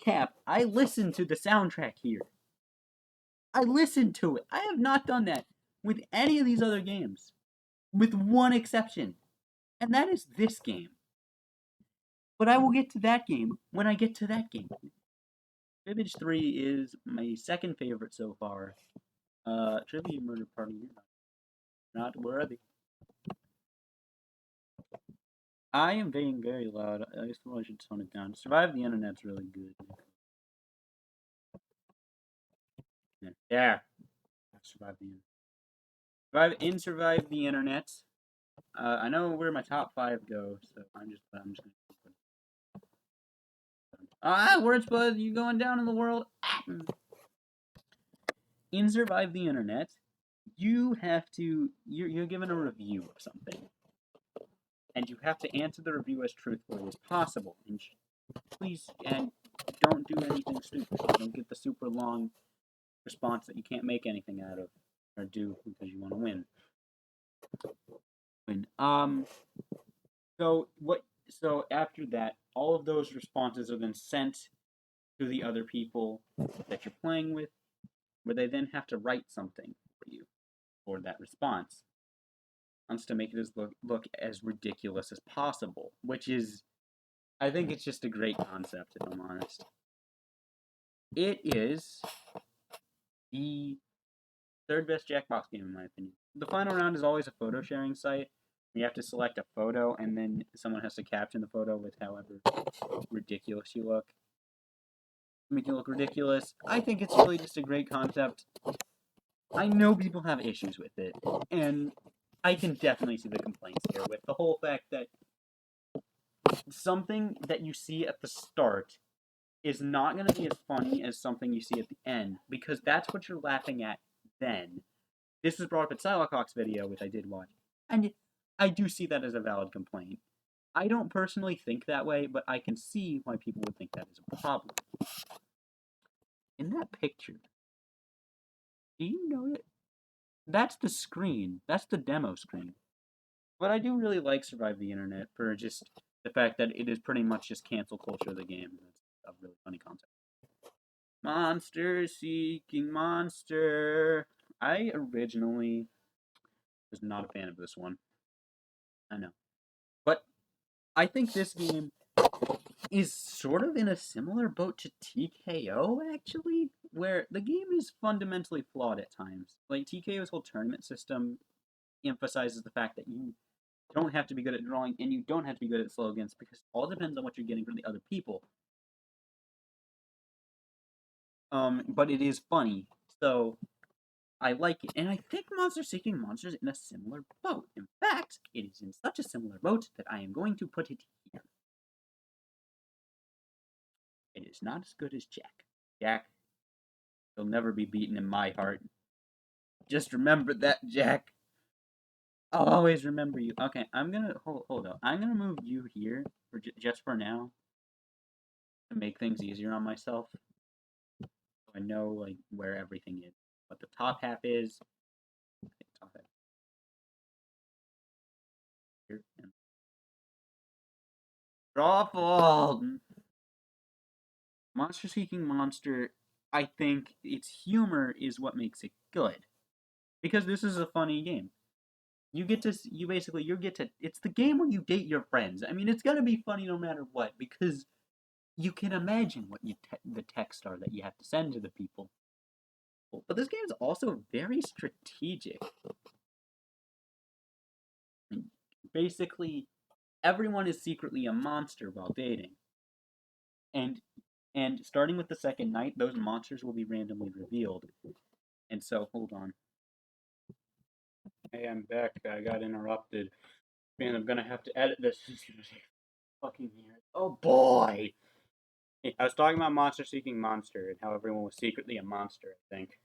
cap. I listened to the soundtrack here. I listened to it. I have not done that with any of these other games. With one exception. And that is this game. But I will get to that game when I get to that game. Fibbage 3 is my second favorite so far. Trivia Murder Party, you're not worthy. I am being very loud. I just probably should tone it down. Survive the Internet's really good. Yeah. Survive the Internet. Survive the Internet. I know where my top 5 go, so I'm just gonna. Words buzz, you going down in the world? In Survive the Internet, you're given a review of something, and you have to answer the review as truthfully as possible. And please, and don't do anything stupid. Don't get the super long response that you can't make anything out of or do because you want to win. So after that, all of those responses are then sent to the other people that you're playing with, where they then have to write something for you for that response. Wants to make it look as ridiculous as possible, which is, I think it's just a great concept, if I'm honest. It is the third best Jackbox game, in my opinion. The final round is always a photo sharing site. You have to select a photo, and then someone has to caption the photo with however ridiculous you look. Make you look ridiculous. I think it's really just a great concept. I know people have issues with it, and I can definitely see the complaints here with the whole fact that something that you see at the start is not going to be as funny as something you see at the end, because that's what you're laughing at then. This was brought up in Silahawk's video, which I did watch, and I do see that as a valid complaint. I don't personally think that way, but I can see why people would think that is a problem. In that picture, do you know it? That's the screen. That's the demo screen. But I do really like Survive the Internet for just the fact that it is pretty much just cancel culture of the game. That's a really funny concept. Monster seeking monster. I originally was not a fan of this one. I know. But I think this game is sort of in a similar boat to TKO, actually, where the game is fundamentally flawed at times. Like, TKO's whole tournament system emphasizes the fact that don't have to be good at drawing, and you don't have to be good at slogans because it all depends on what you're getting from the other people. But it is funny, so I like it, and I think Monster Seeking Monsters in a similar boat. In fact, it is in such a similar boat that I am going to put it here. It is not as good as Jack. Jack, you'll never be beaten in my heart. Just remember that, Jack. I'll always remember you. Okay, I'm gonna hold up. I'm gonna move you here for just for now to make things easier on myself. So I know like where everything is, what the top half is. Okay, top half here. And Drawful. Monster Seeking Monster. I think its humor is what makes it good because this is a funny game. You get to it's the game where you date your friends. I mean, it's gonna be funny no matter what because you can imagine what the texts are that you have to send to the people. But this game is also very strategic. Basically, everyone is secretly a monster while dating, and starting with the second night, those monsters will be randomly revealed. And so, hold on. Hey, I'm back. I got interrupted. Man, I'm gonna have to edit this. It's gonna take fucking years. Oh boy! I was talking about Monster Seeking Monster and how everyone was secretly a monster, I think.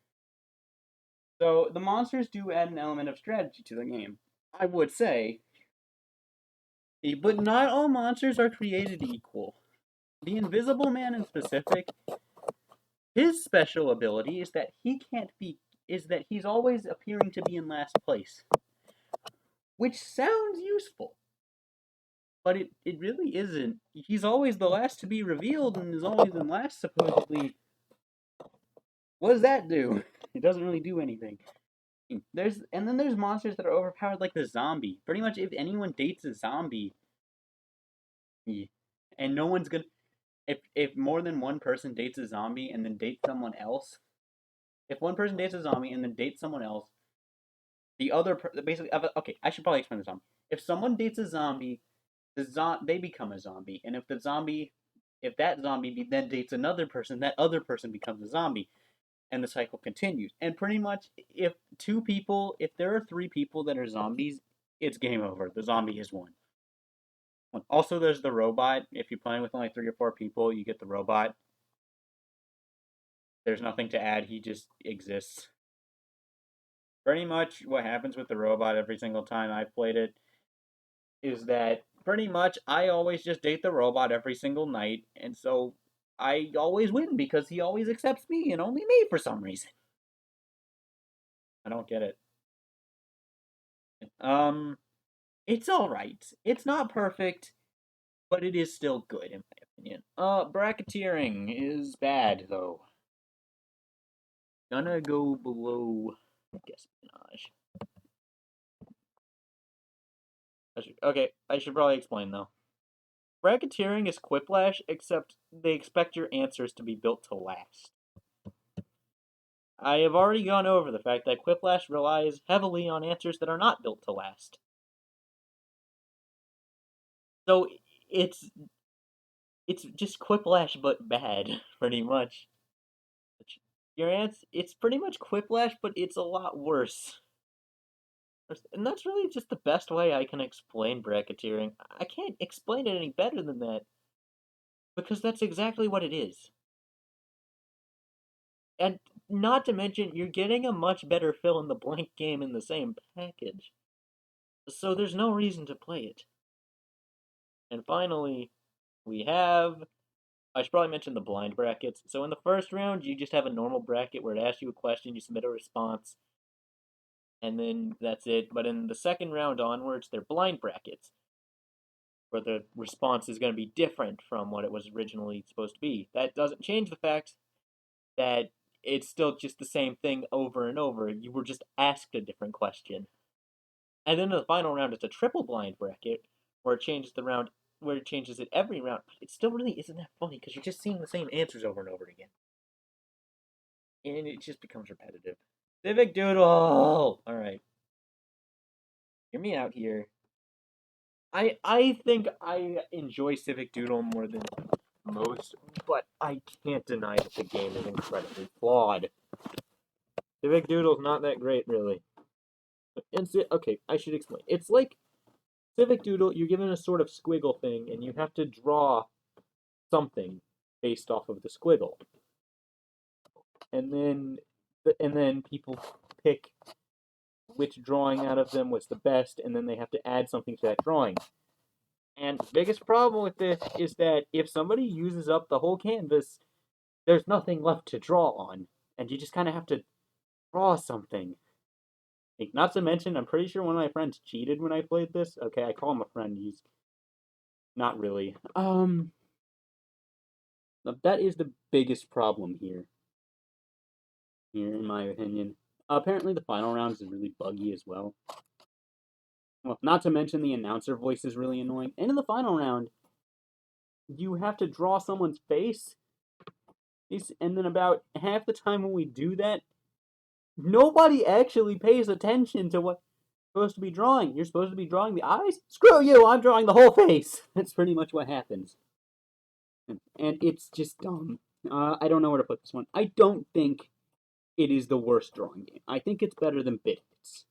So the monsters do add an element of strategy to the game. I would say, but not all monsters are created equal. The Invisible Man in specific, his special ability is that he's always appearing to be in last place, which sounds useful, but it really isn't. He's always the last to be revealed and is always in last supposedly. What does that do? It doesn't really do anything. There's monsters that are overpowered like the zombie. Pretty much if anyone dates a zombie, and no one's gonna if more than one person dates a zombie and then dates someone else, if one person dates a zombie and then dates someone else, the other basically okay, I should probably explain the zombie. If someone dates a zombie, they become a zombie, and if that zombie then dates another person, that other person becomes a zombie, and the cycle continues. And pretty much, if there are three people that are zombies, it's game over. The zombie has won. Also, there's the robot. If you're playing with only 3 or 4 people, you get the robot. There's nothing to add. He just exists. Pretty much what happens with the robot every single time I've played it is that pretty much I always just date the robot every single night, and so I always win because he always accepts me and only me for some reason. I don't get it. It's alright. It's not perfect, but it is still good in my opinion. Bracketeering is bad though. Gonna go below espionage. I should probably explain though. Bracketeering is quiplash, except they expect your answers to be built to last. I have already gone over the fact that quiplash relies heavily on answers that are not built to last. So it's it's just quiplash but bad, pretty much. It's pretty much quiplash, but it's a lot worse. And that's really just the best way I can explain bracketeering. I can't explain it any better than that because that's exactly what it is. And not to mention, you're getting a much better fill in the blank game in the same package. So there's no reason to play it. And finally, we have. I should probably mention the blind brackets. So in the first round, you just have a normal bracket where it asks you a question, you submit a response, and then that's it. But in the second round onwards, they're blind brackets, where the response is going to be different from what it was originally supposed to be. That doesn't change the fact that it's still just the same thing over and over. You were just asked a different question. And then in the final round, it's a triple blind bracket where it changes it every round. But it still really isn't that funny because you're just seeing the same answers over and over again, and it just becomes repetitive. Civic Doodle. All right, hear me out here. I think I enjoy Civic Doodle more than most, but I can't deny that the game is incredibly flawed. Civic Doodle's not that great, really. Okay, I should explain. It's like Civic Doodle, you're given a sort of squiggle thing, and you have to draw something based off of the squiggle. And then people pick which drawing out of them was the best, and then they have to add something to that drawing. And the biggest problem with this is that if somebody uses up the whole canvas, there's nothing left to draw on, and you just kind of have to draw something. Like, not to mention, I'm pretty sure one of my friends cheated when I played this. Okay, I call him a friend. He's not really. That is the biggest problem here. Here, in my opinion. Apparently, the final round is really buggy as well. Well, not to mention the announcer voice is really annoying. And in the final round, you have to draw someone's face. And then about half the time when we do that, nobody actually pays attention to what you're supposed to be drawing. You're supposed to be drawing the eyes? Screw you, I'm drawing the whole face. That's pretty much what happens. And it's just dumb. I don't know where to put this one. I don't think it is the worst drawing game. I think it's better than Bits.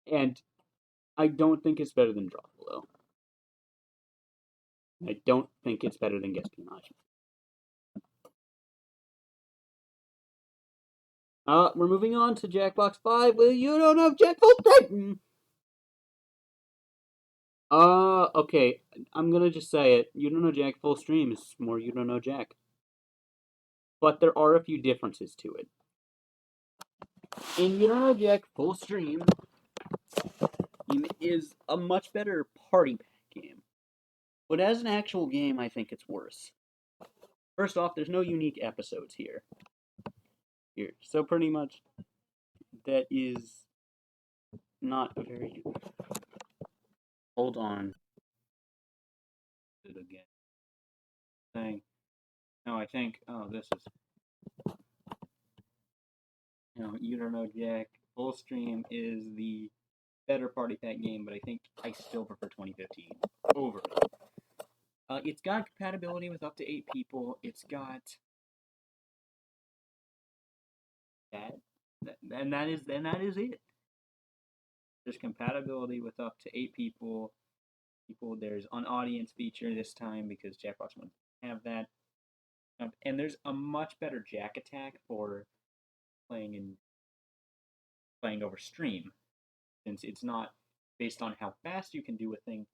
And I don't think it's better than Drawflow. I don't think it's better than Espionage. We're moving on to Jackbox 5 with You Don't Know Jack Full Stream. Okay. I'm gonna just say it. You Don't Know Jack Full Stream is more You Don't Know Jack. But there are a few differences to it. In You Don't Know Jack Full Stream is a much better party pack game. But as an actual game, I think it's worse. First off, there's no unique episodes here. So pretty much that is not a very... Hold on. It again. Thing. No, I think... Oh, this is... No, You Don't Know Jack. Full Stream is the better party pack game, but I think I still prefer 2015 over it. It's got compatibility with up to 8 people. It's got that, and that is it. There's compatibility with up to 8 people. There's an audience feature this time because Jackbox wouldn't have that. And there's a much better Jack attack for playing over stream, since it's not based on how fast you can do a thing,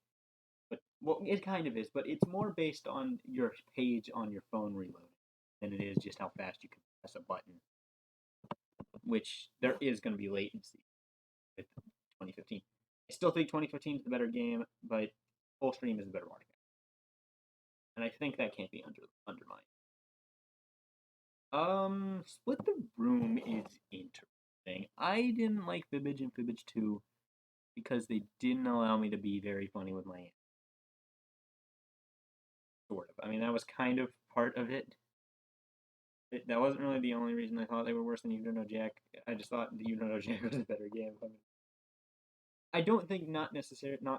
but well, it kind of is, but it's more based on your page on your phone reloading than it is just how fast you can press a button, which there is going to be latency with 2015. I still think 2015 is the better game, but full stream is the better market, and I think that can't be undermined. Split the Room is interesting. I didn't like Fibbage and Fibbage 2 because they didn't allow me to be very funny with my aunt. Sort of. I mean, that was kind of part of it. That wasn't really the only reason I thought they were worse than You Don't Know Jack. I just thought You Don't Know Jack was a better game. I don't think not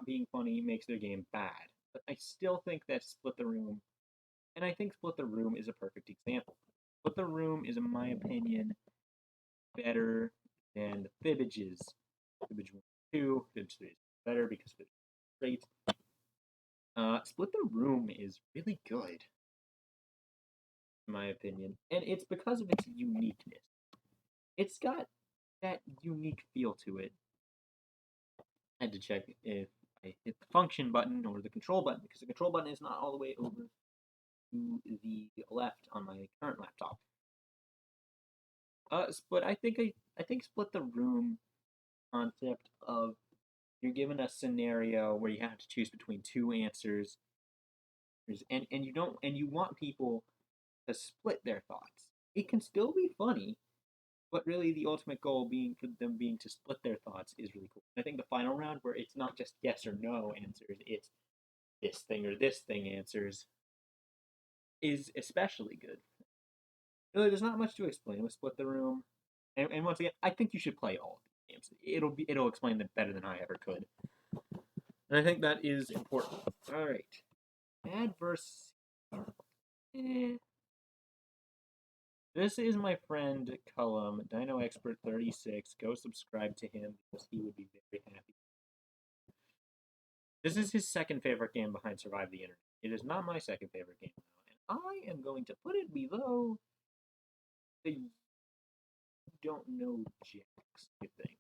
being funny makes their game bad, but I still think that Split the Room, and I think Split the Room is a perfect example. Split the Room is, in my opinion, better than the Fibbages. Fibbage 1 2, Fibbage 3 is better because Fibbage is great. Split the Room is really good, in my opinion, and it's because of its uniqueness. It's got that unique feel to it. I had to check if I hit the function button or the control button, because the control button is not all the way over to the left on my current laptop. But I think Split the Room concept of you're given a scenario where you have to choose between 2 answers, and you want people to split their thoughts. It can still be funny, but really the ultimate goal being for them being to split their thoughts is really cool. And I think the final round, where it's not just yes or no answers, it's this thing or this thing answers, is especially good. Really, there's not much to explain with Split the Room, and once again, I think you should play all of the games. It'll explain them better than I ever could. And I think that is important. All right. Adverse. Eh. This is my friend Cullum, Dino Expert 36. Go subscribe to him because he would be very happy. This is his second favorite game behind Survive the Internet. It is not my second favorite game, though, and I am going to put it below the don't know Jax, I think.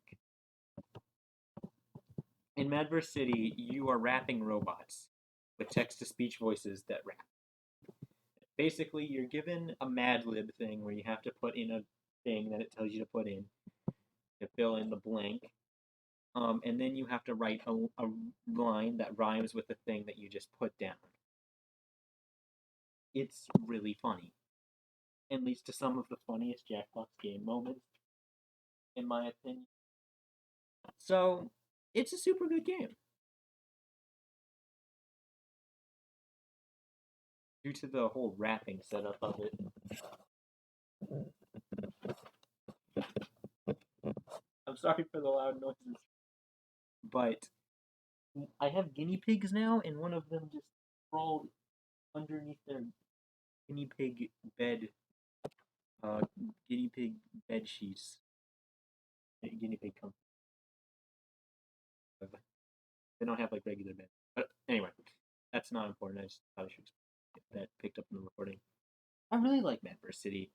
In Madverse City, you are rapping robots with text to speech voices that rap. Basically, you're given a Mad Lib thing where you have to put in a thing that it tells you to put in to fill in the blank. And then you have to write a line that rhymes with the thing that you just put down. It's really funny and leads to some of the funniest Jackbox game moments, in my opinion. So, it's a super good game. Due to the whole rapping setup of it. I'm sorry for the loud noises. But I have guinea pigs now, and one of them just crawled underneath their guinea pig bed, uh, guinea pig bed sheets. Guinea pig comfort. They don't have like regular beds. But anyway, that's not important. I just thought I should get that picked up in the recording. I really like Madverse City.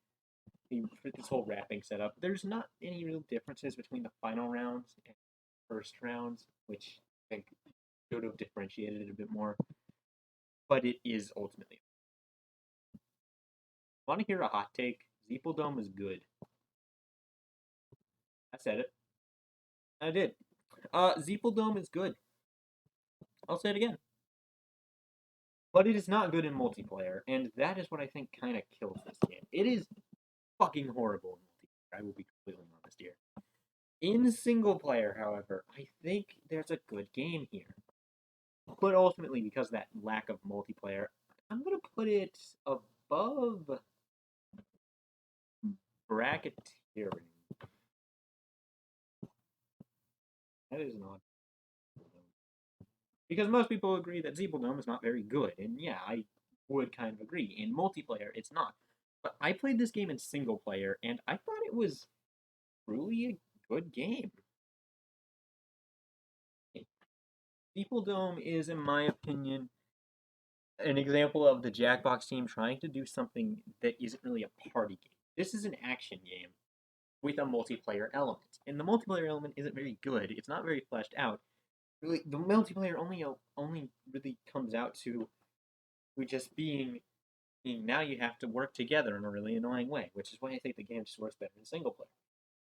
For this whole rapping setup, there's not any real differences between the final rounds and first rounds, which I think should have differentiated it a bit more. But it is ultimately. Want to hear a hot take? Zeepeldome is good. I said it. I did. Zeepeldome is good. I'll say it again. But it is not good in multiplayer, and that is what I think kind of kills this game. It is fucking horrible in multiplayer. I will be completely honest here. In single player, however, I think there's a good game here. But ultimately, because of that lack of multiplayer, I'm gonna put it above bracketeering. That is an odd. Because most people agree that Zeepeldome is not very good, and yeah, I would kind of agree. In multiplayer, it's not. But I played this game in single player, and I thought it was truly a good game. Zeepeldome is, in my opinion, an example of the Jackbox team trying to do something that isn't really a party game. This is an action game with a multiplayer element, and the multiplayer element isn't very good. It's not very fleshed out. Really, the multiplayer only really comes out to just being now you have to work together in a really annoying way, which is why I think the game just works better in single player.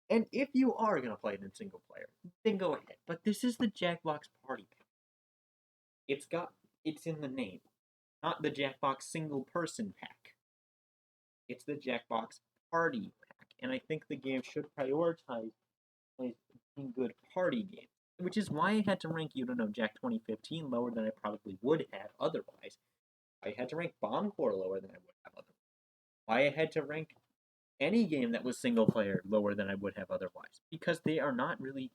And if you are going to play it in single player, then go ahead. But this is the Jackbox Party Pack. It's in the name, not the Jackbox Single Person Pack. It's the Jackbox Party Pack, and I think the game should prioritize being good party games, which is why I had to rank Jack 2015 lower than I probably would have otherwise. I had to rank Bombcore lower than I would have otherwise. Why I had to rank any game that was single player lower than I would have otherwise, because they are not really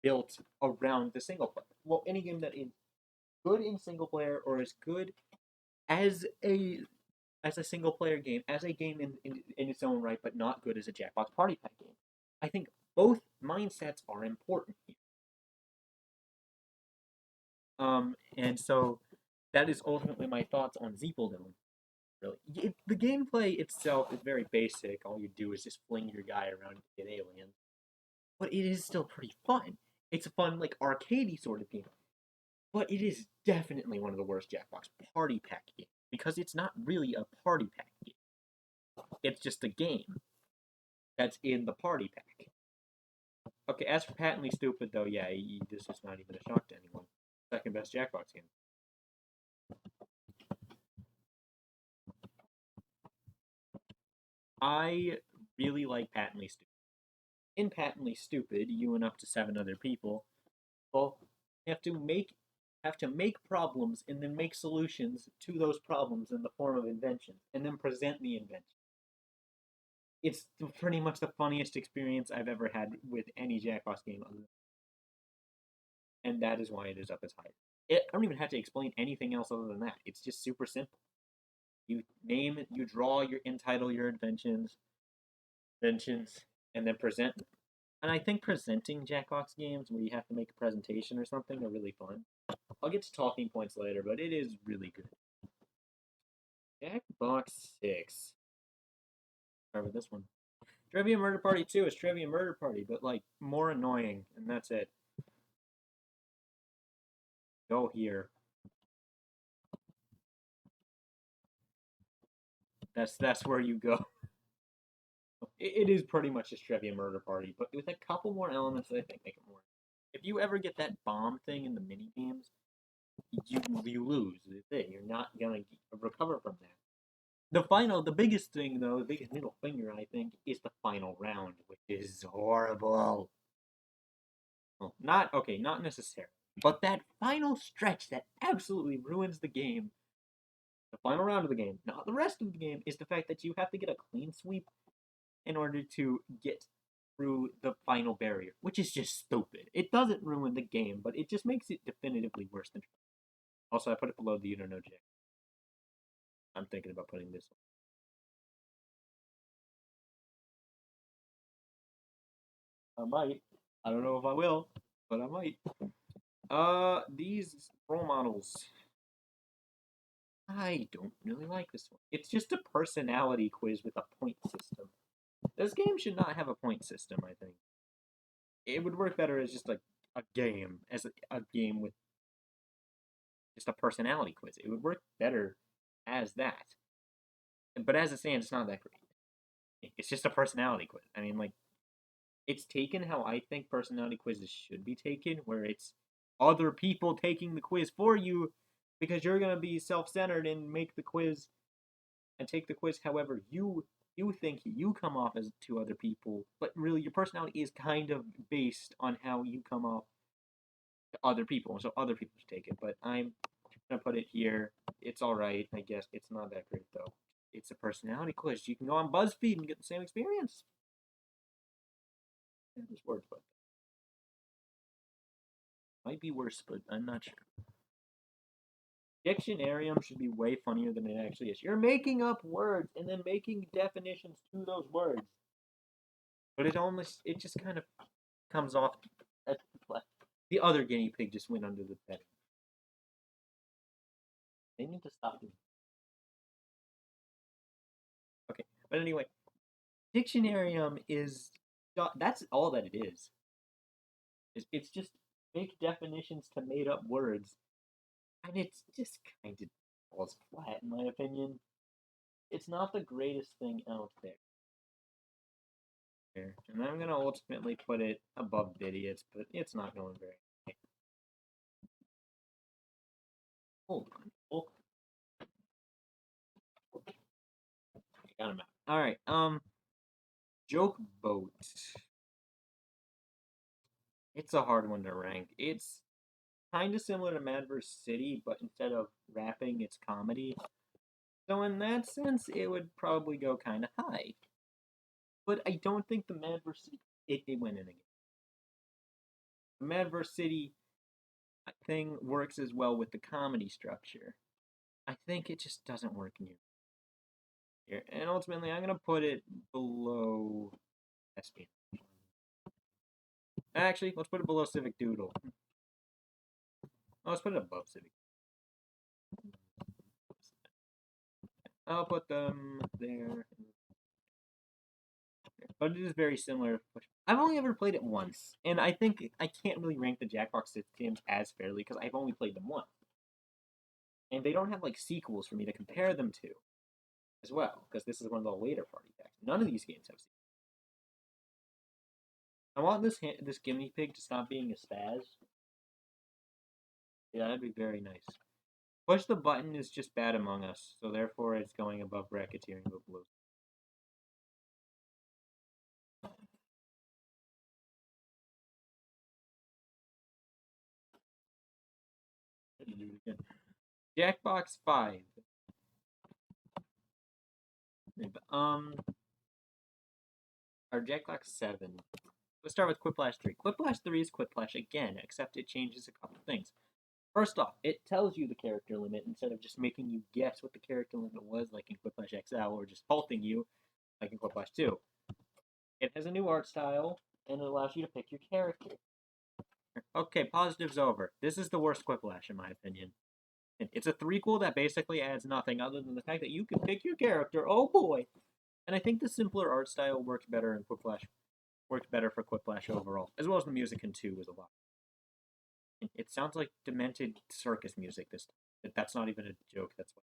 built around the single player. Well, any game that is good in single player or is good as a single player game, as a game in its own right, but not good as a Jackbox Party Pack game. I think both mindsets are important here. And so that is ultimately my thoughts on Zeepeldome. Really, the gameplay itself is very basic. All you do is just fling your guy around to get aliens, but it is still pretty fun. It's a fun, like arcadey sort of game, but it is definitely one of the worst Jackbox Party Pack games because it's not really a party pack game. It's just a game that's in the party pack. Okay, as for patently stupid, though, yeah, this is not even a shock to anyone. Second best Jackbox game. I really like patently stupid. In patently stupid, you and up to 7 other people will have to make problems and then make solutions to those problems in the form of inventions and then present the invention. It's pretty much the funniest experience I've ever had with any Jackbox game, and that is why it is up as high. I don't even have to explain anything else other than that. It's just super simple. You name it, you draw, your entitle your inventions, and then present them. And I think presenting Jackbox games where you have to make a presentation or something are really fun. I'll get to talking points later, but it is really good. Jackbox 6. Start with this one. Trivia Murder Party 2 is Trivia Murder Party, but like more annoying, and that's it. Go here. That's where you go. It is pretty much just Trivia Murder Party, but with a couple more elements that I think make it more. If you ever get that bomb thing in the mini games, you lose. You're not gonna recover from that. The biggest thing though, the biggest middle finger I think is the final round, which is horrible. Well, not necessarily, but that final stretch that absolutely ruins the game. The final round of the game, not the rest of the game, is the fact that you have to get a clean sweep in order to get through the final barrier, which is just stupid. It doesn't ruin the game, but it just makes it definitively worse than. Also, I put it below the You Don't Know Jack. I'm thinking about putting this one. I might. I don't know if I will, but I might. These role models. I don't really like this one. It's just a personality quiz with a point system. This game should not have a point system, I think. It would work better as just like a game, as a game with just a personality quiz. It would work better as that. But as it stands, it's not that great. It's just a personality quiz. I mean, like, it's taken how I think personality quizzes should be taken, where it's other people taking the quiz for you because you're going to be self-centered and make the quiz and take the quiz however you think you come off as to other people, but really your personality is kind of based on how you come off to other people, so other people should take it. But I'm gonna put it here. It's all right, I guess. It's not that great though. It's a personality quiz. You can go on BuzzFeed and get the same experience. Yeah, there's words, but might be worse, but I'm not sure. Dictionarium should be way funnier than it actually is. You're making up words and then making definitions to those words. But it just kind of comes off as the other guinea pig just went under the bed. They need to stop doing. Okay, but anyway, Dictionarium is that's all that it is. It's just make definitions to made up words, and it's just kind of falls flat in my opinion. It's not the greatest thing out there. And I'm gonna ultimately put it above Idiots, but it's not going very high. Hold on. Oh, got him out. All right. Joke Boat. It's a hard one to rank. It's kind of similar to Mad vs. City, but instead of rapping, it's comedy. So in that sense, it would probably go kind of high. But I don't think the Mad vs. City it went in again. The Mad vs. City thing works as well with the comedy structure. I think it just doesn't work near here. And ultimately, I'm gonna put it below Espion. Actually, let's put it below Civic Doodle. Oh, let's put it above Civic. I'll put them there. But it is very similar. I've only ever played it once, and I think I can't really rank the Jackbox games as fairly because I've only played them once, and they don't have like sequels for me to compare them to, as well. Because this is one of the later party packs. None of these games have sequels. I want this guinea pig to stop being a spaz. Yeah, that'd be very nice. Push the button is just bad among us, so therefore it's going above racketeering but blue. Jackbox 5. Or Jackbox 7. Let's start with Quiplash 3. Quiplash 3 is Quiplash again, except it changes a couple things. First off, it tells you the character limit instead of just making you guess what the character limit was, like in Quiplash XL, or just halting you, like in Quiplash 2. It has a new art style, and it allows you to pick your character. Okay, positives over. This is the worst Quiplash, in my opinion. It's a threequel that basically adds nothing other than the fact that you can pick your character. Oh boy! And I think the simpler art style works better in Quiplash. Works better for Quiplash overall, as well as the music in 2 is a lot. It sounds like demented circus music. That's not even a joke. That's what,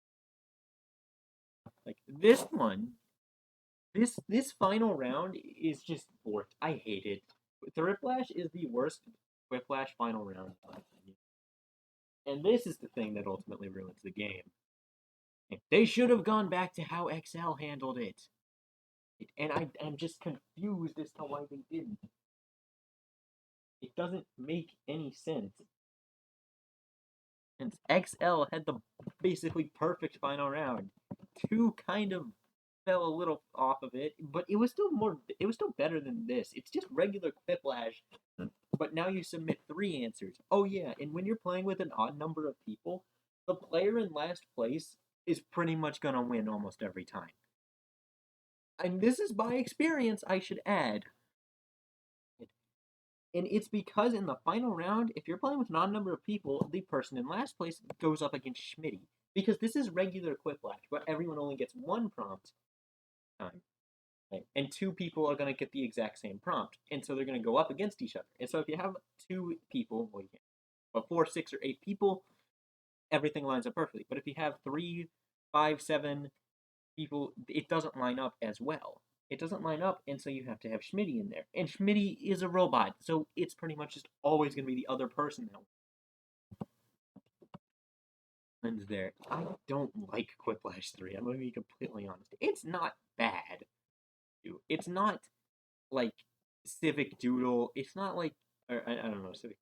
like this one. This final round is just forked. I hate it. Thriplash is the worst Quiplash final round in my opinion. And this is the thing that ultimately ruins the game. They should have gone back to how XL handled it. And I'm just confused as to why they didn't. It doesn't make any sense. And XL had the basically perfect final round. 2 kind of fell a little off of it, but it was still better than this. It's just regular Quiplash, but now you submit 3 answers. Oh yeah, and when you're playing with an odd number of people, the player in last place is pretty much gonna win almost every time. And this is by experience, I should add. And it's because in the final round, if you're playing with an odd number of people, the person in last place goes up against Schmitty. Because this is regular Quiplash, but everyone only gets 1 prompt time. Right? And 2 people are going to get the exact same prompt. And so they're going to go up against each other. And so if you have 2 people, well, you can't, but 4, 6, or 8 people, everything lines up perfectly. But if you have 3, 5, 7 people, it doesn't line up as well. It doesn't line up, and so you have to have Schmitty in there. And Schmitty is a robot, so it's pretty much just always going to be the other person that wins there. I don't like Quiplash 3. I'm going to be completely honest. It's not bad. It's not like Civic Doodle. It's not like, or, I don't know, Civic.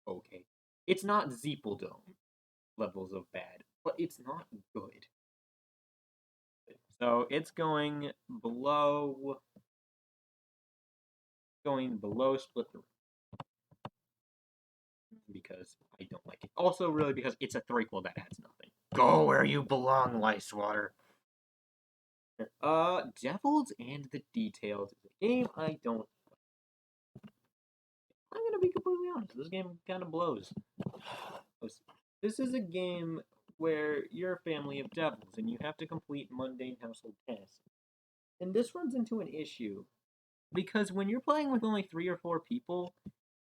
Okay. It's not Zeepeldome levels of bad, but it's not good. So it's going below Split the because I don't like it. Also, really, because it's a threequel that adds nothing. Go where you belong, Licewater. Devils and the Details is a game I don't. I'm gonna be completely honest. This game kind of blows. This is a game where you're a family of devils and you have to complete mundane household tasks. And this runs into an issue because when you're playing with only 3 or 4 people,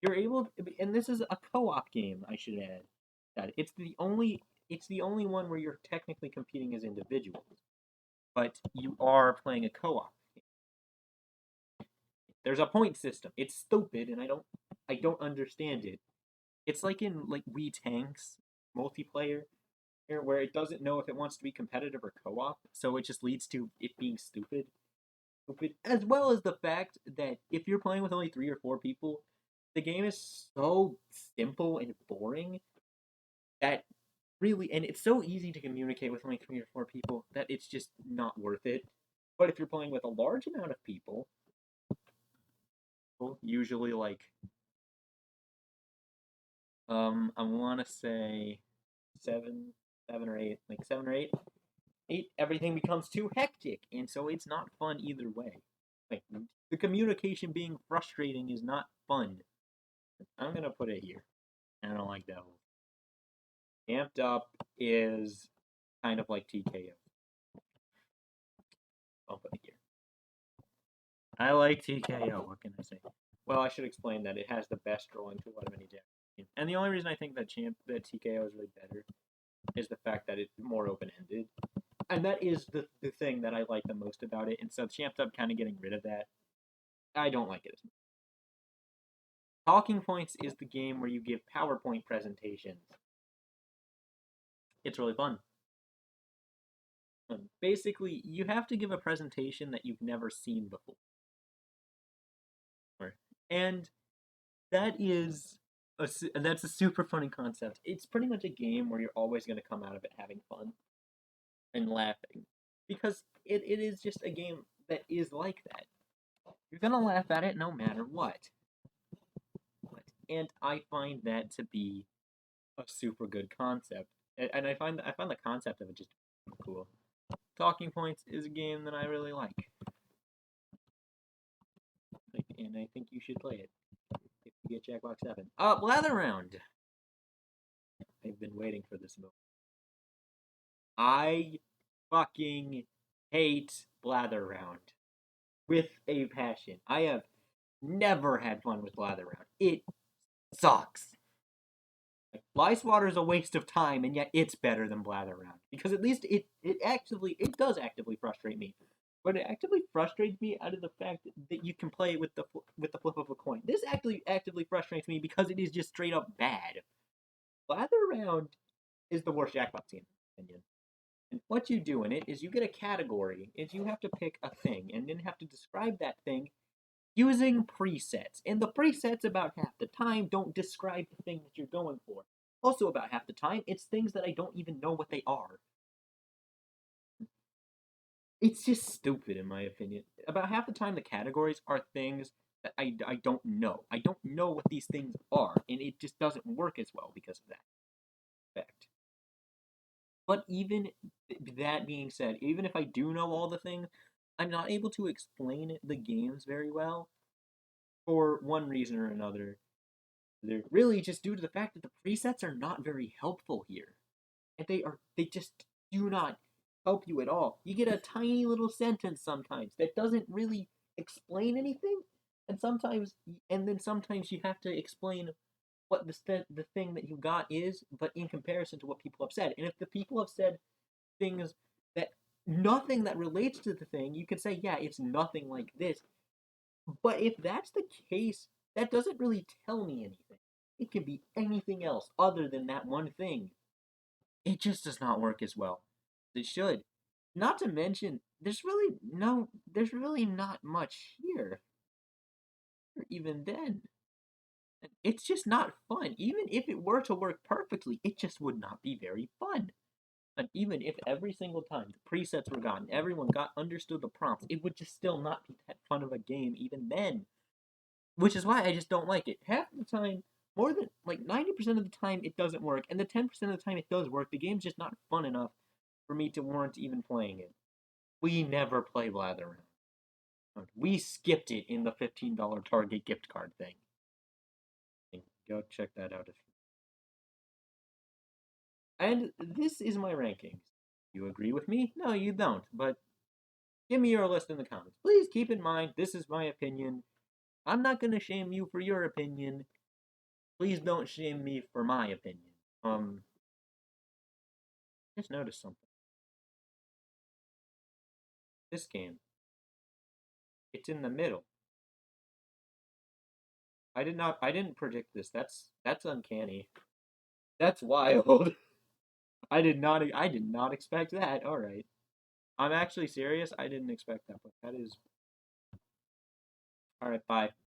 you're able, and this is a co-op game, I should add. That it's the only one where you're technically competing as individuals, but you are playing a co-op. There's a point system. It's stupid, and I don't understand it. It's like in like Wii Tanks multiplayer, where it doesn't know if it wants to be competitive or co-op, so it just leads to it being stupid. Stupid, as well as the fact that if you're playing with only 3 or 4 people, the game is so simple and boring that really, and it's so easy to communicate with only 3 or 4 people that it's just not worth it. But if you're playing with a large amount of people, usually like I want to say 7, 7 or 8, like 7 or 8, everything becomes too hectic, and so it's not fun either way. Like the communication being frustrating is not fun. I'm gonna put it here. I don't like that one. Amped Up is kind of like TKO. I'll put it here. I like TKO. What can I say? Well, I should explain that it has the best rolling tool out of any Jackbox game. And the only reason I think that TKO is really better is the fact that it's more open ended. And that is the thing that I like the most about it. And so Champed Up kind of getting rid of that. I don't like it as much. Talking Points is the game where you give PowerPoint presentations. It's really fun. Basically, you have to give a presentation that you've never seen before. And that's a super funny concept. It's pretty much a game where you're always going to come out of it having fun and laughing because it is just a game that is like that. You're going to laugh at it no matter what. And I find that to be a super good concept, and I find the concept of it just cool. Talking Points is a game that I really like, and I think you should play it if you get Jackbox 7. Blather Round. I've been waiting for this moment. I fucking hate Blather Round with a passion. I have never had fun with Blather Round. It sucks. Like, Lice Water is a waste of time, and yet it's better than Blather Round because at least it does actively frustrate me, but it actively frustrates me out of the fact that you can play with the flip of a coin. This actually actively frustrates me because it is just straight up bad. Blather Round is the worst Jackbox game, in my opinion. And what you do in it is you get a category, is you have to pick a thing, and then have to describe that thing using presets. And the presets, about half the time, don't describe the thing that you're going for. Also, about half the time, it's things that I don't even know what they are. It's just stupid, in my opinion. About half the time, the categories are things that I don't know. I don't know what these things are, and it just doesn't work as well because of that fact. But even that being said, even if I do know all the things, I'm not able to explain the games very well for one reason or another. They're really just due to the fact that the presets are not very helpful here. And they just do not help you at all. You get a tiny little sentence sometimes that doesn't really explain anything, and then sometimes you have to explain what the thing that you got is, but in comparison to what people have said. And if the people have said things that nothing that relates to the thing, you can say, yeah, it's nothing like this. But if that's the case, that doesn't really tell me anything. It can be anything else other than that one thing. It just does not work as well as it should. Not to mention, there's really not much here. Even then, it's just not fun. Even if it were to work perfectly, it just would not be very fun. And even if every single time the presets were gone, everyone got understood the prompts, it would just still not be that fun of a game even then. Which is why I just don't like it. Half the time, more than like 90% of the time, it doesn't work, and the 10% of the time it does work, the game's just not fun enough for me to warrant even playing it. We never play Blather Round. We skipped it in the $15 Target gift card thing. Go check that out if. And this is my rankings. You agree with me? No, you don't. But give me your list in the comments. Please keep in mind, this is my opinion. I'm not gonna shame you for your opinion. Please don't shame me for my opinion. Just noticed something. This game, it's in the middle. I didn't predict this. That's uncanny. That's wild. I did not expect that. All right. I'm actually serious. I didn't expect that, but that is all right. Bye.